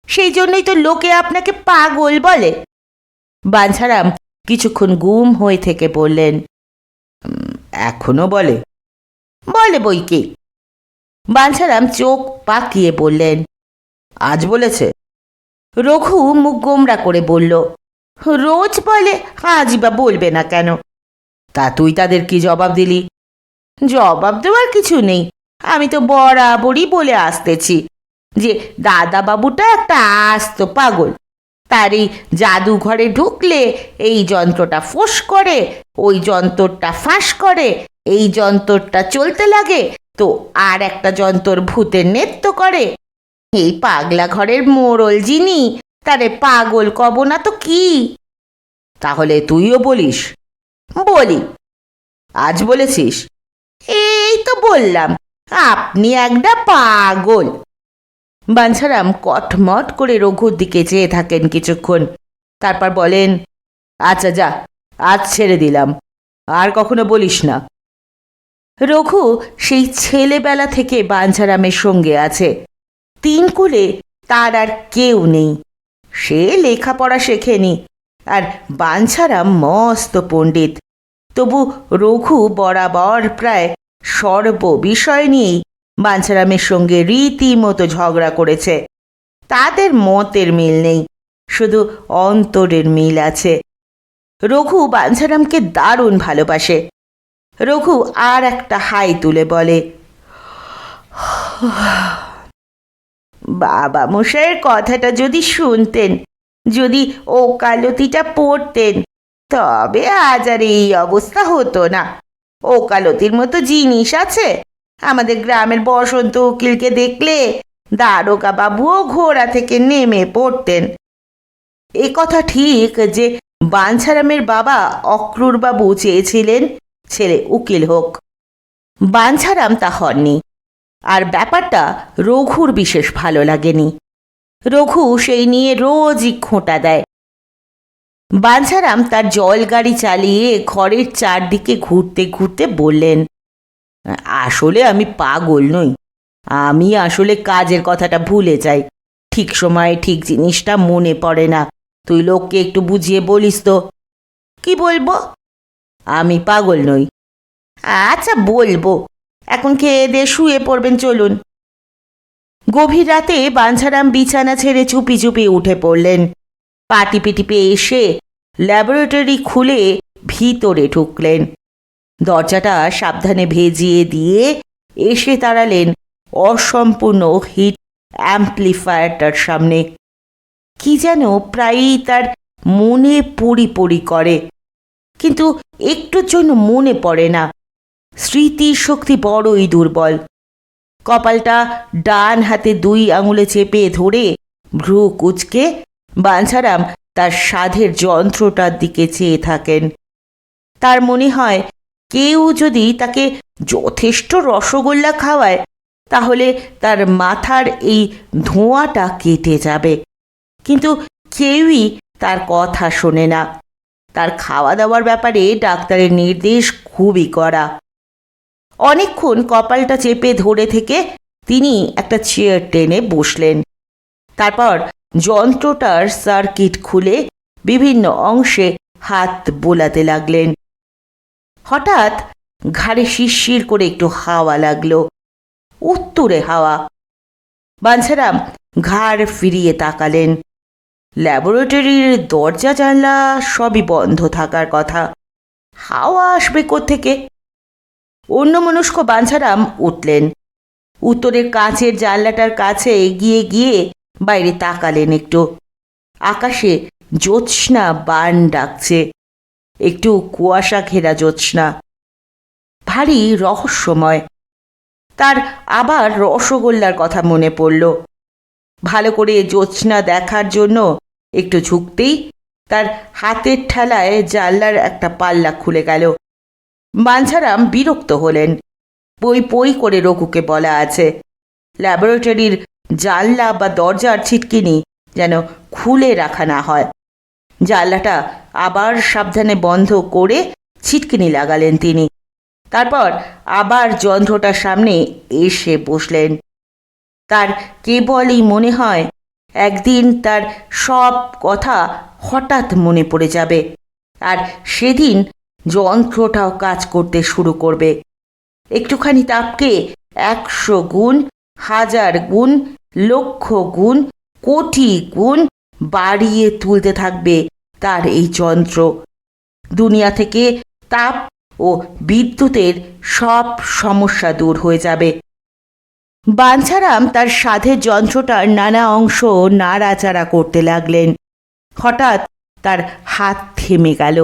সেই জন্যই তো লোকে আপনাকে পাগল বলে। বাঞ্ছারাম কিছুক্ষণ গুম হয়ে থেকে বললেন, এখনো বলে? বলে বই কি। বাঞ্ছারাম চোখ পাকিয়ে বললেন, আজ বলেছে? রঘু মুখ গোমরা করে বলল, রোজ বলে, আজই বা বলবে না কেন? তা তুই তাদের কি জবাব দিলি? জবাব দেওয়ার কিছু নেই, আমি তো বরাবরই বলে আসতেছি যে দাদাবাবুটা একটা আস্ত পাগল। তার এই জাদুঘরে ঢুকলে এই যন্ত্রটা ফোঁস করে, ওই যন্ত্রটা ফাঁস করে, এই যন্ত্রটা চলতে লাগে তো আর একটা যন্ত্র ভূতের নৃত্য করে। এই পাগলা ঘরের মোড়ল যিনি, তারে পাগল কব না তো কি? তাহলে তুইও বলিস? বলি। আজ বলেছিস? এই তো বললাম, আপনি একটা পাগল। বাঞ্ছারাম কটমট করে রঘুর দিকে চেয়ে থাকেন কিছুক্ষণ, তারপর বলেন, আচ্ছা যা, আজ ছেড়ে দিলাম, আর কখনো বলিস না। রঘু সেই ছেলেবেলা থেকে বাঞ্ছারামের সঙ্গে আছে। তিন কুলে তার আর কেউ নেই। সে লেখাপড়া শেখেনি, আর বাঞ্ছারাম মস্ত পণ্ডিত। তবু রঘু বরাবর প্রায় সর্ববিষয় নিয়েই বাঞ্ছারামের সঙ্গে রীতিমতো ঝগড়া করেছে। তাদের মতের মিল নেই, শুধু অন্তরের মিল আছে। রঘু বাঞ্ছারামকে দারুণ ভালোবাসে। রঘু আর একটা হাই তুলে বলে, বাবা মশাইয়ের কথাটা যদি শুনতেন, যদি ওকালতিটা পড়তেন, তবে আজ আর এই অবস্থা হতো না। ওকালতির মতো জিনিস আছে? আমাদের গ্রামের বসন্ত উকিলকে দেখলে দারোগা বাবুও ঘোড়া থেকে নেমে পড়তেন। এ কথা ঠিক যে বাঞ্ছারামের বাবা অক্রুরবাবু চেয়েছিলেন ছেলে উকিল হোক। বাঞ্ছারাম তা হননি, আর ব্যাপারটা রঘুর বিশেষ ভালো লাগেনি। রঘু সেই নিয়ে রোজই খোঁটা দেয়। বাঞ্ছারাম তার জল গাড়ি চালিয়ে ঘরের চারদিকে ঘুরতে ঘুরতে বললেন, আসলে আমি পাগল নই, আমি আসলে কাজের কথাটা ভুলে যাই, ঠিক সময়ে ঠিক জিনিসটা মনে পড়ে না। তুই লোককে একটু বুঝিয়ে বলিস তো। কি বলবো? আমি পাগল নই। আচ্ছা বলবো, এখন খেয়ে দিয়ে শুয়ে পড়বেন, চলুন। গভীর রাতে বাঞ্ছারাম বিছানা ছেড়ে চুপি চুপি উঠে পড়লেন। পাটি টিপে এসে ল্যাবরেটরি খুলে ভিতরে ঢুকলেন। দরজাটা সাবধানে ভেজিয়ে দিয়ে এসে দাঁড়ালেন অসম্পূর্ণ হিট অ্যাম্প্লিফায়ারটার সামনে। কি যেন প্রায়ই তার মনে পড়ি পড়ি করে, কিন্তু একটুর জন্য মনে পড়ে না। স্মৃতির শক্তি বড়ই দুর্বল। কপালটা ডান হাতে 2 আঙুলে চেপে ধরে ভ্রু কুঁচকে বাঞ্ছারাম তার সাধের যন্ত্রটার দিকে চেয়ে থাকেন। তার মনে হয় কেউ যদি তাকে যথেষ্ট রসগোল্লা খাওয়ায়, তাহলে তার মাথার এই ধোঁয়াটা কেটে যাবে। কিন্তু কেউই তার কথা শোনে না। তার খাওয়া দাওয়ার ব্যাপারে ডাক্তারের নির্দেশ খুবই কড়া। অনেকক্ষণ কপালটা চেপে ধরে থেকে তিনি একটা চেয়ার টেনে বসলেন। তারপর যন্ত্রটার সার্কিট খুলে বিভিন্ন অংশে হাত বোলাতে লাগলেন। হঠাৎ ঘাড়ে শিরশির করে একটু হাওয়া লাগলো, উত্তুরে হাওয়া। বাঞ্ছারাম ঘাড় ফিরিয়ে তাকালেন। ল্যাবরেটরির দরজা জানলা সবই বন্ধ থাকার কথা, হাওয়া আসবে কোত্থেকে? অন্যমনস্ক বাঞ্ছারাম উঠলেন, উত্তরের কাঁচের জানলাটার কাছে এগিয়ে গিয়ে বাইরে তাকালেন একটু। আকাশে জ্যোৎস্না বান ডাকছে, একটু কুয়াশা ঘেরা জ্যোৎস্না, ভারী রহস্যময়। তার আবার রসগোল্লার কথা মনে পড়ল। ভালো করে জ্যোৎস্না দেখার জন্য একটু ঝুঁকতেই তার হাতের ঠেলায় জানলার একটা পাল্লা খুলে গেল। বাঞ্ছারাম বিরক্ত হলেন। পই পই করে রঘুকে বলা আছে, ল্যাবরেটরির জানলা বা দরজার ছিটকিনি যেন খুলে রাখা না হয়। জানলাটা আবার সাবধানে বন্ধ করে ছিটকিনি লাগালেন তিনি। তারপর আবার যন্ত্রটার সামনে এসে বসলেন। তার কেবলই মনে হয় একদিন তার সব কথা হঠাৎ মনে পড়ে যাবে, আর সেদিন যন্ত্রটাও কাজ করতে শুরু করবে। একটুখানি তাপকে 100 গুণ, 1000 গুণ, লক্ষ গুণ, কোটি গুণ বাড়িয়ে তুলতে থাকবে তার এই যন্ত্র। দুনিয়া থেকে তাপ ও বিদ্যুতের সব সমস্যা দূর হয়ে যাবে। বাঞ্ছারাম তার সাধের যন্ত্রটার নানা অংশ নাড়াচাড়া করতে লাগলেন। হঠাৎ তার হাত থেমে গেল,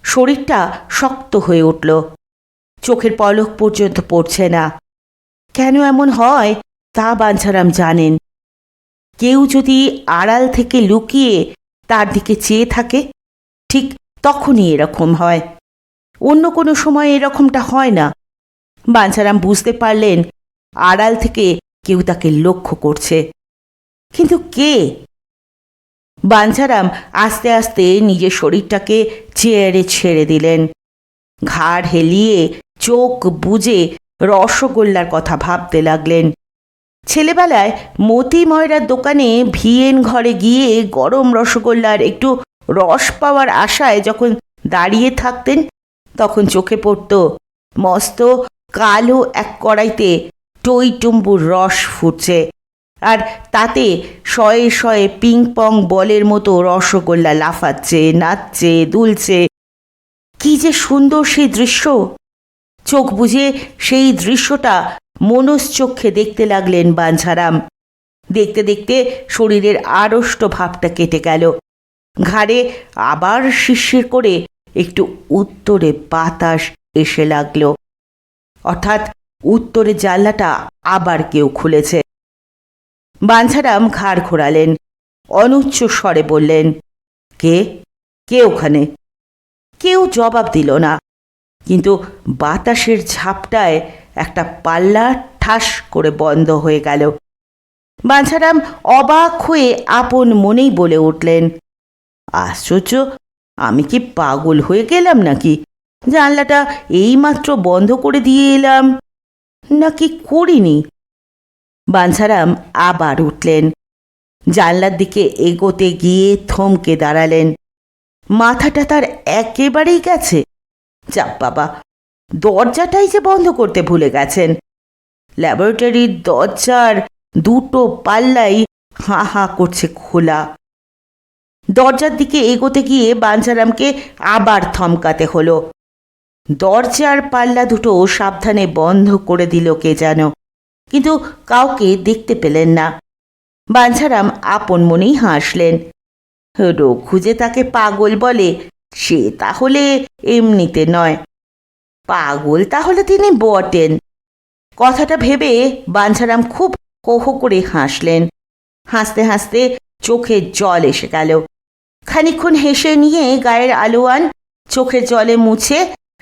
শরীরটা শক্ত হয়ে উঠল, চোখের পলক পর্যন্ত পড়ছে না। কেন এমন হয় তা বাঞ্ছারাম জানেন। কেউ যদি আড়াল থেকে লুকিয়ে তার দিকে চেয়ে থাকে, ঠিক তখনই এরকম হয়, অন্য কোনো সময় এরকমটা হয় না। বাঞ্ছারাম বুঝতে পারলেন আড়াল থেকে কেউ তাকে লক্ষ্য করছে, কিন্তু কে? বাঞ্ছারাম আস্তে আস্তে নিজের শরীরটাকে চেয়ারে ছেড়ে দিলেন। ঘাড় হেলিয়ে চোখ বুজে রসগোল্লার কথা ভাবতে লাগলেন। ছেলেবেলায় মতি ময়রার দোকানে ভিয়েন ঘরে গিয়ে গরম রসগোল্লার একটু রস পাওয়ার আশায় যখন দাঁড়িয়ে থাকতেন, তখন চোখে পড়ত মস্ত কালো এক কড়াইতে টইটুম্বুর রস ফুটছে, আর তাতে শয়ে শয়ে পিং পং বলের মতো রসগোল্লা লাফাচ্ছে, নাচছে, দুলছে। কি যে সুন্দর সেই দৃশ্য! চোখ বুজে সেই দৃশ্যটা মনশ্চক্ষে দেখতে লাগলেন বাঞ্ছারাম। দেখতে দেখতে শরীরের আড়ষ্ট ভাবটা কেটে গেল। ঘাড়ে আবার শিরশির করে একটু উত্তরে বাতাস এসে লাগল, অর্থাৎ উত্তরে জানলাটা আবার কেউ খুলেছে। বাঞ্ছারাম ঘাড় ঘোরালেন, অনুচ্চ স্বরে বললেন, কে? কে ওখানে? কেউ জবাব দিল না, কিন্তু বাতাসের ঝাপটায় একটা পাল্লা ঠাস করে বন্ধ হয়ে গেল। বাঞ্ছারাম অবাক হয়ে আপন মনেই বলে উঠলেন, আশ্চর্য, আমি কি পাগল হয়ে গেলাম নাকি? জানলাটা এইমাত্র বন্ধ করে দিয়ে এলাম, নাকি করিনি? বাঞ্ছারাম আবার উঠলেন, জানলার দিকে এগোতে গিয়ে থমকে দাঁড়ালেন। মাথাটা তার একেবারেই গেছে। যাক বাবা, দরজাটাই যে বন্ধ করতে ভুলে গেছেন। ল্যাবরেটরির দরজার দুটো পাল্লাই হাঁ হাঁ করছে খোলা। দরজার দিকে এগোতে গিয়ে বাঞ্ছারামকে আবার থমকাতে হলো। দরজার পাল্লা দুটো সাবধানে বন্ধ করে দিল কে যেন, কিন্তু কাউকে দেখতে পেলেন না। বাঞ্ছারাম আপন মনেই হাসলেন। রঘু যে তাকে পাগল বলে, সে তাহলে এমনিতে নয়, পাগল তাহলে তিনি বটেন। কথাটা ভেবে বাঞ্ছারাম খুব কোহ করে হাসলেন। হাসতে হাসতে চোখে জল এসে গেল। খানিকক্ষণ হেসে নিয়ে গায়ের আলোয়ান চোখের জলে মুছে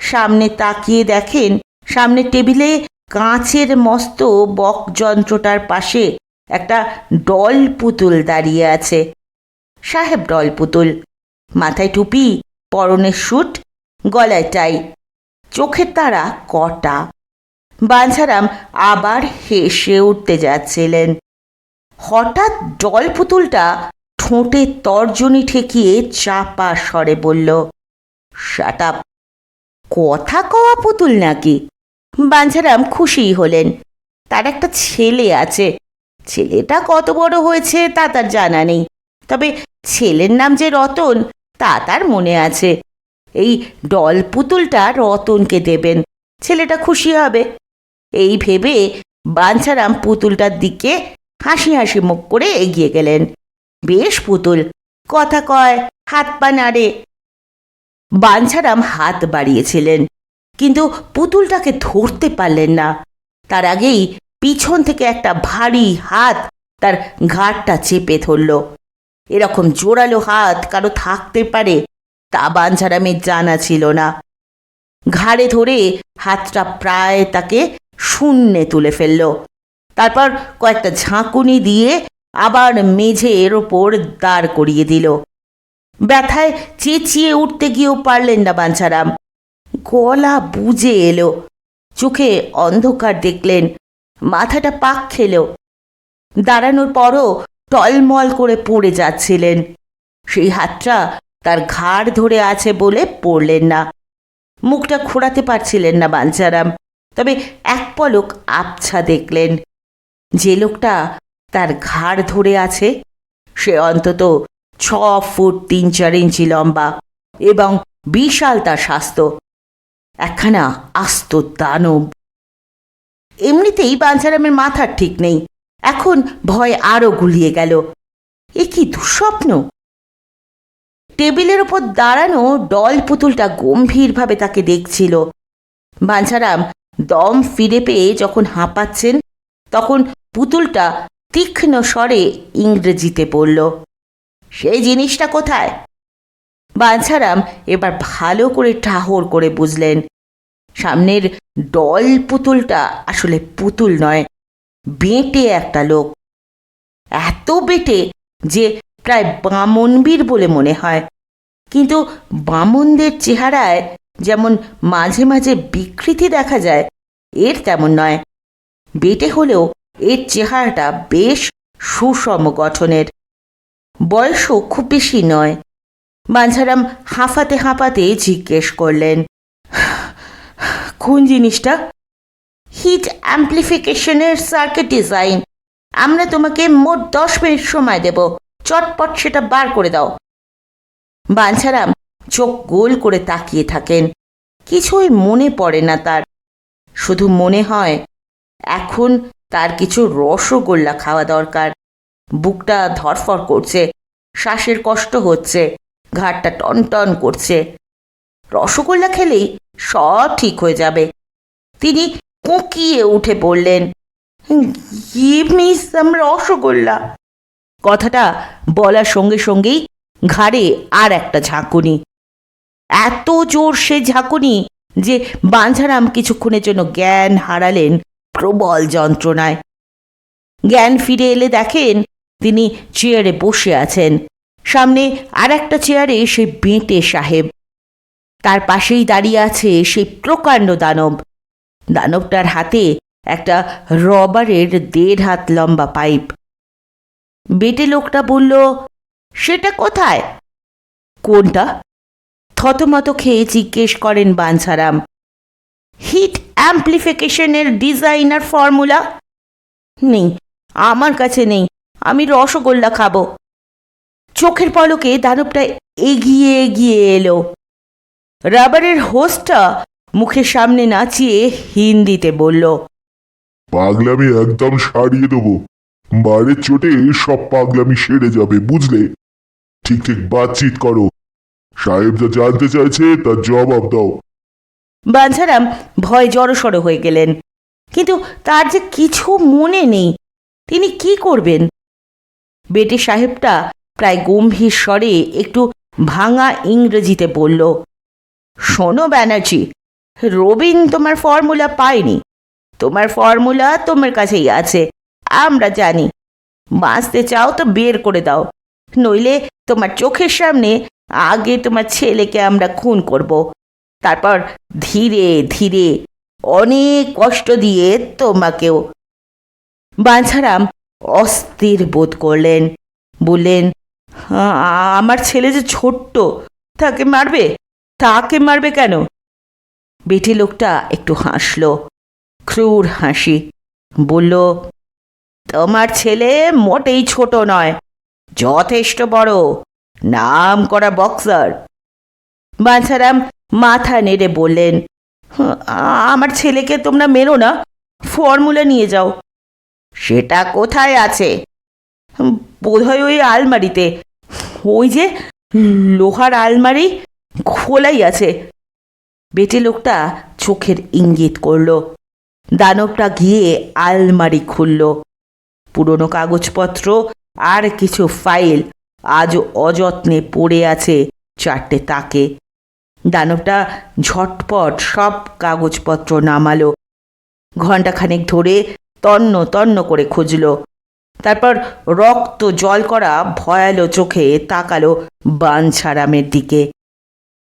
সামনে তাকিয়ে দেখেন সামনের টেবিলে কাঁচের মস্ত বক যন্ত্রটার পাশে একটা ডল পুতুল দাঁড়িয়ে আছে। সাহেব ডল পুতুল, মাথায় টুপি, পরনে স্যুট, গলায় টাই, চোখের তারা কটা। বাঞ্ছারাম আবার হেসে উঠতে যাচ্ছিলেন। হঠাৎ ডল পুতুলটা ঠোঁটে তর্জনী ঠেকিয়ে চাপা স্বরে বলল, শাট আপ। কথা কওয়া পুতুল নাকি? বাঞ্ছারাম খুশি হলেন। তার একটা ছেলে আছে। ছেলেটা কত বড় হয়েছে তা তার জানা নেই, তবে ছেলের নাম যে রতন তা তার মনে আছে। এই ডল পুতুলটা রতনকে দেবেন, ছেলেটা খুশি হবে। এই ভেবে বাঞ্ছারাম পুতুলটার দিকে হাসি হাসি মুখ করে এগিয়ে গেলেন। বেশ পুতুল, কথা কয়, হাত পা নাড়ে। বাঞ্ছারাম হাত বাড়িয়েছিলেন, কিন্তু পুতুলটাকে ধরতে পারলেন না। তার আগেই পিছন থেকে একটা ভারী হাত তার ঘাড়টা চেপে ধরল। এরকম জোরালো হাত কারো থাকতে পারে তা বাঞ্ছারামের জানা ছিল না। ঘাড়ে ধরে হাতটা প্রায় তাকে শূন্যে তুলে ফেলল। তারপর কয়েকটা ঝাঁকুনি দিয়ে আবার মেঝের ওপর দাঁড় করিয়ে দিল। ব্যথায় চেঁচিয়ে উঠতে গিয়েও পারলেন না বাঞ্ছারাম। গলা বুজে এলো, চোখে অন্ধকার দেখলেন, মাথাটা পাক খেল। দাঁড়ানোর পরও টলমল করে পড়ে যাচ্ছিলেন। সেই হাতটা তার ঘাড় ধরে আছে বলে পড়লেন না। মুখটা ঘোরাতে পারছিলেন না বাঞ্ছারাম, তবে এক পলক আবছা দেখলেন। যে লোকটা তার ঘাড় ধরে আছে সে অন্তত 6 ফুট 3-4 ইঞ্চি লম্বা এবং বিশাল তার স্বাস্থ্য। একখানা আস্ত দানব। এমনিতেই বাঞ্ছারামের মাথার ঠিক নেই, এখন ভয় আরো গুলিয়ে গেল। এ কি দুঃস্বপ্ন? টেবিলের ওপর দাঁড়ানো ডল পুতুলটা গম্ভীরভাবে তাকে দেখছিল। বাঞ্ছারাম দম ফিরে পেয়ে যখন হাঁপাচ্ছেন, তখন পুতুলটা তীক্ষ্ণ স্বরে ইংরেজিতে বলল, সেই জিনিসটা কোথায়? বাঞ্ছারাম এবার ভালো করে ঠাহর করে বুঝলেন, সামনের ডল পুতুলটা আসলে পুতুল নয়, বেঁটে একটা লোক। এত বেঁটে যে প্রায় বামনবীর বলে মনে হয়। কিন্তু বামনদের চেহারায় যেমন মাঝে মাঝে বিকৃতি দেখা যায়, এর তেমন নয়। বেঁটে হলেও এর চেহারাটা বেশ সুষম গঠনের। বয়সও খুব বেশি নয়। বাঞ্ছারাম হাঁফাতে হাঁপাতে জিজ্ঞেস করলেন, কোন জিনিসটা? হিট অ্যাম্প্লিফিকেশনের সার্কিট ডিজাইন। আমরা তোমাকে মোট 10 মিনিট সময় দেব, চটপট সেটা বার করে দাও। বাঞ্ছারাম চোখ গোল করে তাকিয়ে থাকেন। কিছুই মনে পড়ে না তার। শুধু মনে হয় এখন তার কিছু রসগোল্লা খাওয়া দরকার। বুকটা ধরফর করছে, শ্বাসের কষ্ট হচ্ছে, ঘাড়টা টনটন করছে। রসগোল্লা খেলেই সব ঠিক হয়ে যাবে। তিনি কুঁকিয়ে উঠে বললেন, গিভ মি সাম রসগোল্লা। কথাটা বলার সঙ্গে সঙ্গেই ঘাড়ে আর একটা ঝাঁকুনি। এত জোর সে ঝাঁকুনি যে বাঞ্ছারাম কিছুক্ষণের জন্য জ্ঞান হারালেন প্রবল যন্ত্রণায়। জ্ঞান ফিরে এলে দেখেন তিনি চেয়ারে বসে আছেন। সামনে আর একটা চেয়ারে সেই বেঁটে সাহেব। তার পাশেই দাঁড়িয়ে আছে সেই প্রকাণ্ড দানব। দানবটার হাতে একটা রবারের 1.5 হাত লম্বা পাইপ। বেঁটে লোকটা বলল, সেটা কোথায়? কোনটা? থতমত খেয়ে জিজ্ঞেস করেন বাঞ্ছারাম। হিট অ্যাম্প্লিফিকেশনের ডিজাইনার ফর্মুলা নেই, আমার কাছে নেই। আমি রসগোল্লা খাবো। চোখের পলকে দানবটা এগিয়ে এগিয়ে এলো। রাবারের হোসটা মুখের সামনে নাচিয়ে হিন্দিতে বলল, পাগলামি একদম সারিয়ে দেবো। বারের চোটে সব পাগলামি সেরে যাবে, বুঝলে? ঠিক ঠিক বাতচিত করো। সাহেব যা জানতে চাইছে তার জবাব দাও। বাঞ্ছারাম ভয় জড়সড় হয়ে গেলেন, কিন্তু তার যে কিছু মনে নেই। তিনি কি করবেন? বেটে সাহেবটা প্রায় গম্ভীর স্বরে একটু ভাঙা ইংরেজিতে বলল, শোনো ব্যানার্জি, রবিন তোমার ফর্মুলা পায়নি। তোমার ফর্মুলা তোমার কাছেই আছে, আমরা জানি। বাঁচতে চাও তো বের করে দাও, নইলে তোমার চোখের সামনে আগে তোমার ছেলেকে আমরা খুন করব, তারপর ধীরে ধীরে অনেক কষ্ট দিয়ে তোমাকেও। বাঞ্ছারাম অস্থির বোধ করলেন। বললেন, আমার ছেলে যে ছোট্ট, তাকে মারবে কেন?" বেটি লোকটা একটু হাসল, ক্রূর হাসি। বলল, "তোমার ছেলে মোটেই ছোট নয়, যথেষ্ট বড়, নাম করা বক্সার।" বাঞ্ছারাম মাথা নেড়ে বললেন, আমার ছেলেকে তোমরা মেরো না, ফর্মুলা নিয়ে যাও।" "সেটা কোথায় আছে?" "বোধহয় ওই আলমারিতে, ওই যে লোহার আলমারি, খোলাই আছে।" বেটে লোকটা চোখের ইঙ্গিত করল। দানবটা গিয়ে আলমারি খুলল। পুরনো কাগজপত্র আর কিছু ফাইল আজও অযত্নে পড়ে আছে 4টে তাকে। দানবটা ঝটপট সব কাগজপত্র নামালো। ঘণ্টাখানেক ধরে তন্ন তন্ন করে খুঁজল। তারপর রক্ত জল করা ভয়ালো চোখে তাকালো বাঞ্ছারামের দিকে।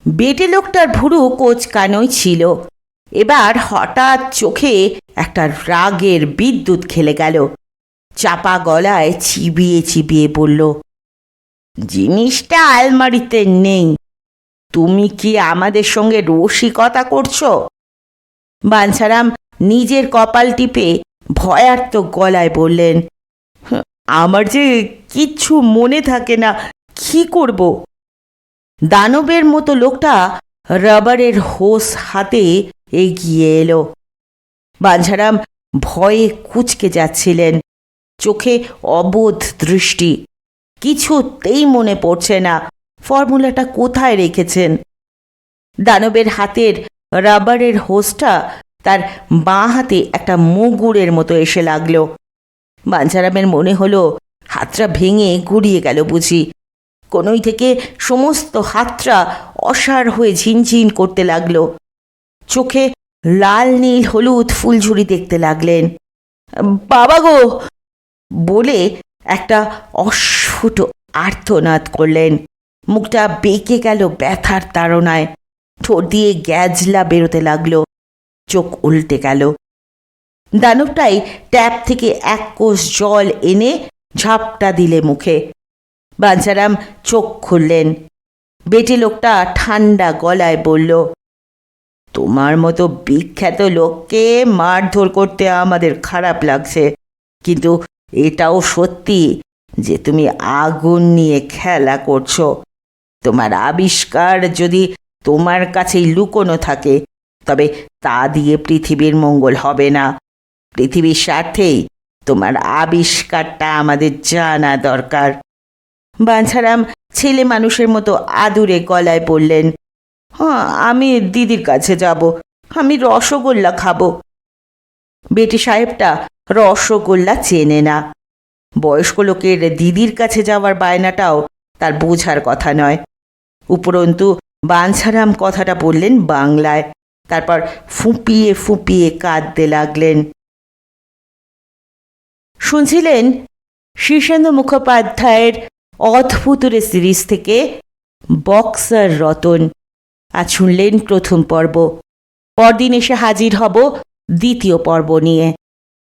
বেটে লোকটার ভুরু কোঁচকানোই ছিল। এবার হঠাৎ চোখে একটা রাগের বিদ্যুৎ খেলে গেল। চাপা গলায় চিবিয়ে চিবিয়ে বলল, "জিনিসটা আলমারিতে নেই। তুমি কি আমাদের সঙ্গে রসিকতা করছো?" বাঞ্ছারাম নিজের কপাল টিপে ভয়ার্ত গলায় বললেন, "আমার যে কিচ্ছু মনে থাকে না, কি করব?" দানবের মতো লোকটা রাবারের হোস হাতে এগিয়ে এলো। বাঞ্ছারাম ভয়ে কুঁচকে যাচ্ছিলেন, চোখে অবোধ দৃষ্টি। কিছুতেই মনে পড়ছে না ফর্মুলাটা কোথায় রেখেছেন। দানবের হাতের রাবারের হোসটা তার বাঁ হাতে একটা মুগুরের মতো এসে লাগল। বাঞ্ছারামের মনে হলো হাতটা ভেঙে গুড়িয়ে গেল বুঝি। কোনোই থেকে সমস্ত হাতটা অসাড় হয়ে ঝিনঝিন করতে লাগল। চোখে লাল নীল হলুদ ফুলঝুরি দেখতে লাগলেন। "বাবা গো!" বলে একটা অস্ফুট আর্তনাদ করলেন। মুখটা বেঁকে গেল ব্যথার তাড়নায়। ঠোঁট দিয়ে গ্যাজলা বেরোতে লাগলো। চোখ উল্টে গেল। দানবটাই ট্যাপ থেকে এক কোষ জল এনে ঝাপটা দিলে মুখে। বাঞ্ছারাম চোখ খুললেন। বেটে লোকটা ঠান্ডা গলায় বলল, "তোমার মতো বিখ্যাত লোককে মারধর করতে আমাদের খারাপ লাগছে, কিন্তু এটাও সত্যি যে তুমি আগুন নিয়ে খেলা করছো। তোমার আবিষ্কার যদি তোমার কাছেই লুকোনো থাকে, তবে তা দিয়ে পৃথিবীর মঙ্গল হবে না। পৃথিবীর স্বার্থেই তোমার আবিষ্কারটা আমাদের জানা দরকার।" বাঞ্ছারাম ছেলে মানুষের মতো আদুরে গলায় বললেন, আমি দিদির কাছে যাব, আমি রসগোল্লা খাবো।" বেটি সাহেবটা রসগোল্লা চেনে না। বয়স্ক লোকের দিদির কাছে যাওয়ার বায়নাটাও তার বোঝার কথা নয়। উপরন্তু বাঞ্ছারাম কথাটা বললেন বাংলায়। তারপর ফুঁপিয়ে ফুঁপিয়ে কাঁদতে লাগলেন। শুনছিলেন শীর্ষেন্দু মুখোপাধ্যায়ের অদ্ভুতুরে সিরিজ থেকে বক্সার রতন। আজ শুনলেন প্রথম পর্ব। পরদিন এসে হাজির হব দ্বিতীয় পর্ব নিয়ে।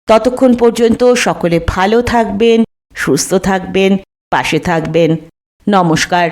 ততক্ষণ পর্যন্ত সকলে ভালো থাকবেন, সুস্থ থাকবেন, পাশে থাকবেন। নমস্কার।